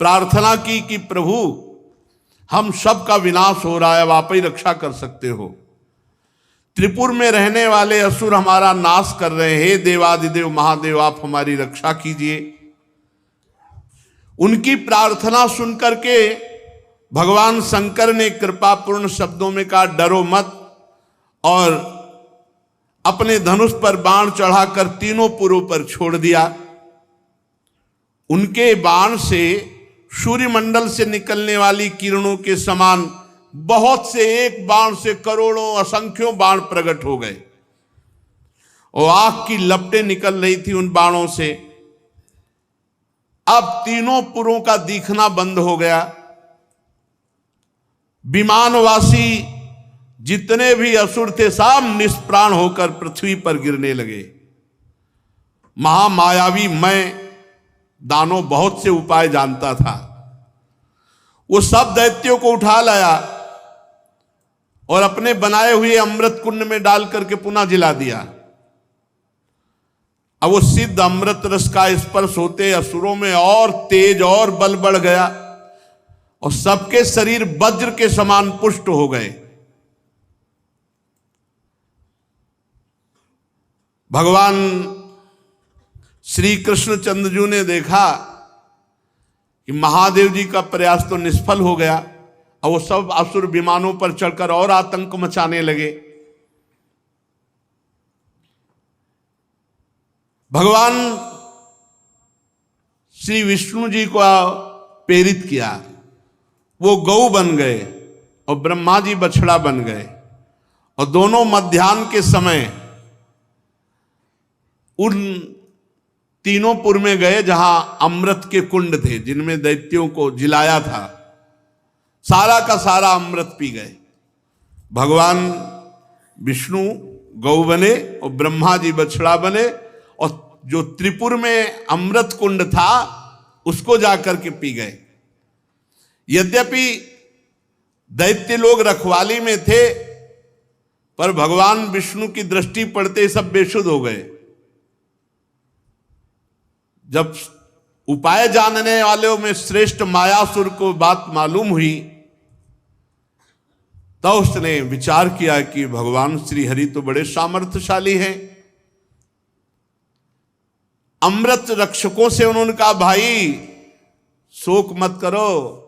प्रार्थना की कि प्रभु, हम सब का विनाश हो रहा है, अब आप ही रक्षा कर सकते हो। त्रिपुर में रहने वाले असुर हमारा नाश कर रहे हैं, देवादिदेव महादेव आप हमारी रक्षा कीजिए। उनकी प्रार्थना सुनकर के भगवान शंकर ने कृपापूर्ण शब्दों में कहा, डरो मत, और अपने धनुष पर बाण चढ़ाकर तीनों पुरों पर छोड़ दिया। उनके बाण से सूर्यमंडल से निकलने वाली किरणों के समान बहुत से, एक बाण से करोड़ों असंख्यों बाण प्रकट हो गए और आग की लपटें निकल रही थी उन बाणों से। अब तीनों पुरों का दिखना बंद हो गया। विमानवासी जितने भी असुर थे सब निष्प्राण होकर पृथ्वी पर गिरने लगे। महामायावी मैं दानों बहुत से उपाय जानता था, वो सब दैत्यों को उठा लाया और अपने बनाए हुए अमृत कुंड में डाल करके पुनः जिला दिया। अब वो सिद्ध अमृत रस का स्पर्श होते असुरों में और तेज और बल बढ़ गया और सबके शरीर वज्र के समान पुष्ट हो गए। भगवान श्री कृष्णचंद्र जी ने देखा कि महादेव जी का प्रयास तो निष्फल हो गया, और वो सब असुर विमानों पर चढ़कर और आतंक मचाने लगे। भगवान श्री विष्णु जी को प्रेरित किया, वो गौ बन गए और ब्रह्मा जी बछड़ा बन गए, और दोनों मध्याह्न के समय उन तीनों पुर में गए जहां अमृत के कुंड थे, जिनमें दैत्यों को जिलाया था। सारा का सारा अमृत पी गए। भगवान विष्णु गौ बने और ब्रह्मा जी बछड़ा बने, और जो त्रिपुर में अमृत कुंड था उसको जाकर के पी गए। यद्यपि दैत्य लोग रखवाली में थे, पर भगवान विष्णु की दृष्टि पड़ते सब बेसुध हो गए। जब उपाय जानने वालों में श्रेष्ठ मायासुर को बात मालूम हुई, तो उसने विचार किया कि भगवान श्री हरि तो बड़े सामर्थ्यशाली हैं। अमृत रक्षकों से उन्होंने कहा, भाई शोक मत करो,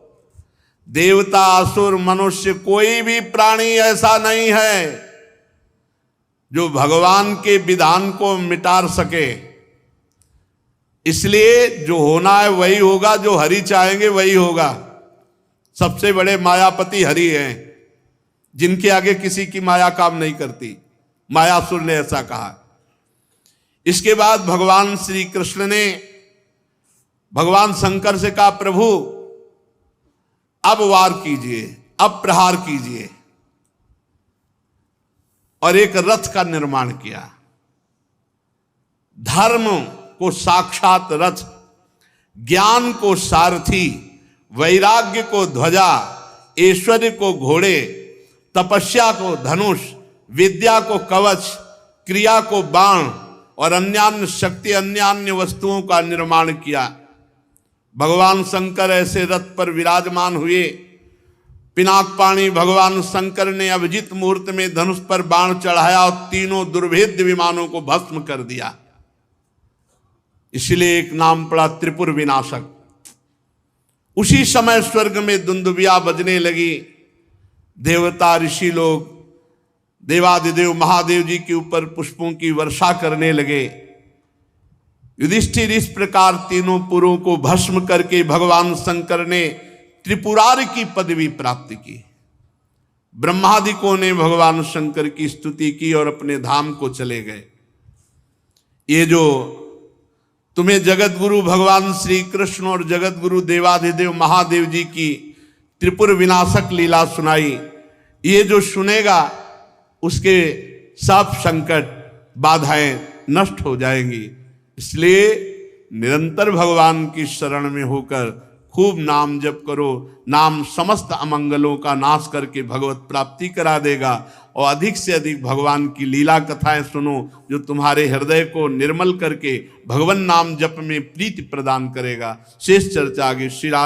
देवता असुर मनुष्य कोई भी प्राणी ऐसा नहीं है जो भगवान के विधान को मिटा सके। इसलिए जो होना है वही होगा, जो हरि चाहेंगे वही होगा। सबसे बड़े मायापति हरि हैं, जिनके आगे किसी की माया काम नहीं करती। मायासुर ने ऐसा कहा। इसके बाद भगवान श्री कृष्ण ने भगवान शंकर से कहा, प्रभु अब वार कीजिए, अब प्रहार कीजिए, और एक रथ का निर्माण किया। धर्म को साक्षात रथ, ज्ञान को सारथी, वैराग्य को ध्वजा, ऐश्वर्य को घोड़े, तपस्या को धनुष, विद्या को कवच, क्रिया को बाण और अन्यान्य शक्ति अन्यान्य वस्तुओं का निर्माण किया। भगवान शंकर ऐसे रथ पर विराजमान हुए। पिनाकपाणी भगवान शंकर ने अभिजीत मुहूर्त में धनुष पर बाण चढ़ाया और तीनों दुर्भेद्य विमानों को भस्म कर दिया। इसलिए एक नाम पड़ा त्रिपुर विनाशक। उसी समय स्वर्ग में दुंदुबिया बजने लगी। देवता ऋषि लोग देवादिदेव महादेव जी के ऊपर पुष्पों की वर्षा करने लगे। युधिष्ठिर इस प्रकार तीनों पुरों को भस्म करके भगवान शंकर ने त्रिपुरारि की पदवी प्राप्त की। ब्रह्मादिकों ने भगवान शंकर की स्तुति की और अपने धाम को चले गए। ये जो तुम्हें जगत गुरु भगवान श्री कृष्ण और जगत गुरु देवाधिदेव महादेव जी की त्रिपुर विनाशक लीला सुनाई, ये जो सुनेगा उसके सब संकट बाधाएं नष्ट हो जाएंगी। इसलिए निरंतर भगवान की शरण में होकर खूब नाम जप करो। नाम समस्त अमंगलों का नाश करके भगवत प्राप्ति करा देगा। और अधिक से अधिक भगवान की लीला कथाएं सुनो, जो तुम्हारे हृदय को निर्मल करके भगवान नाम जप में प्रीति प्रदान करेगा। शेष चर्चा आगे श्री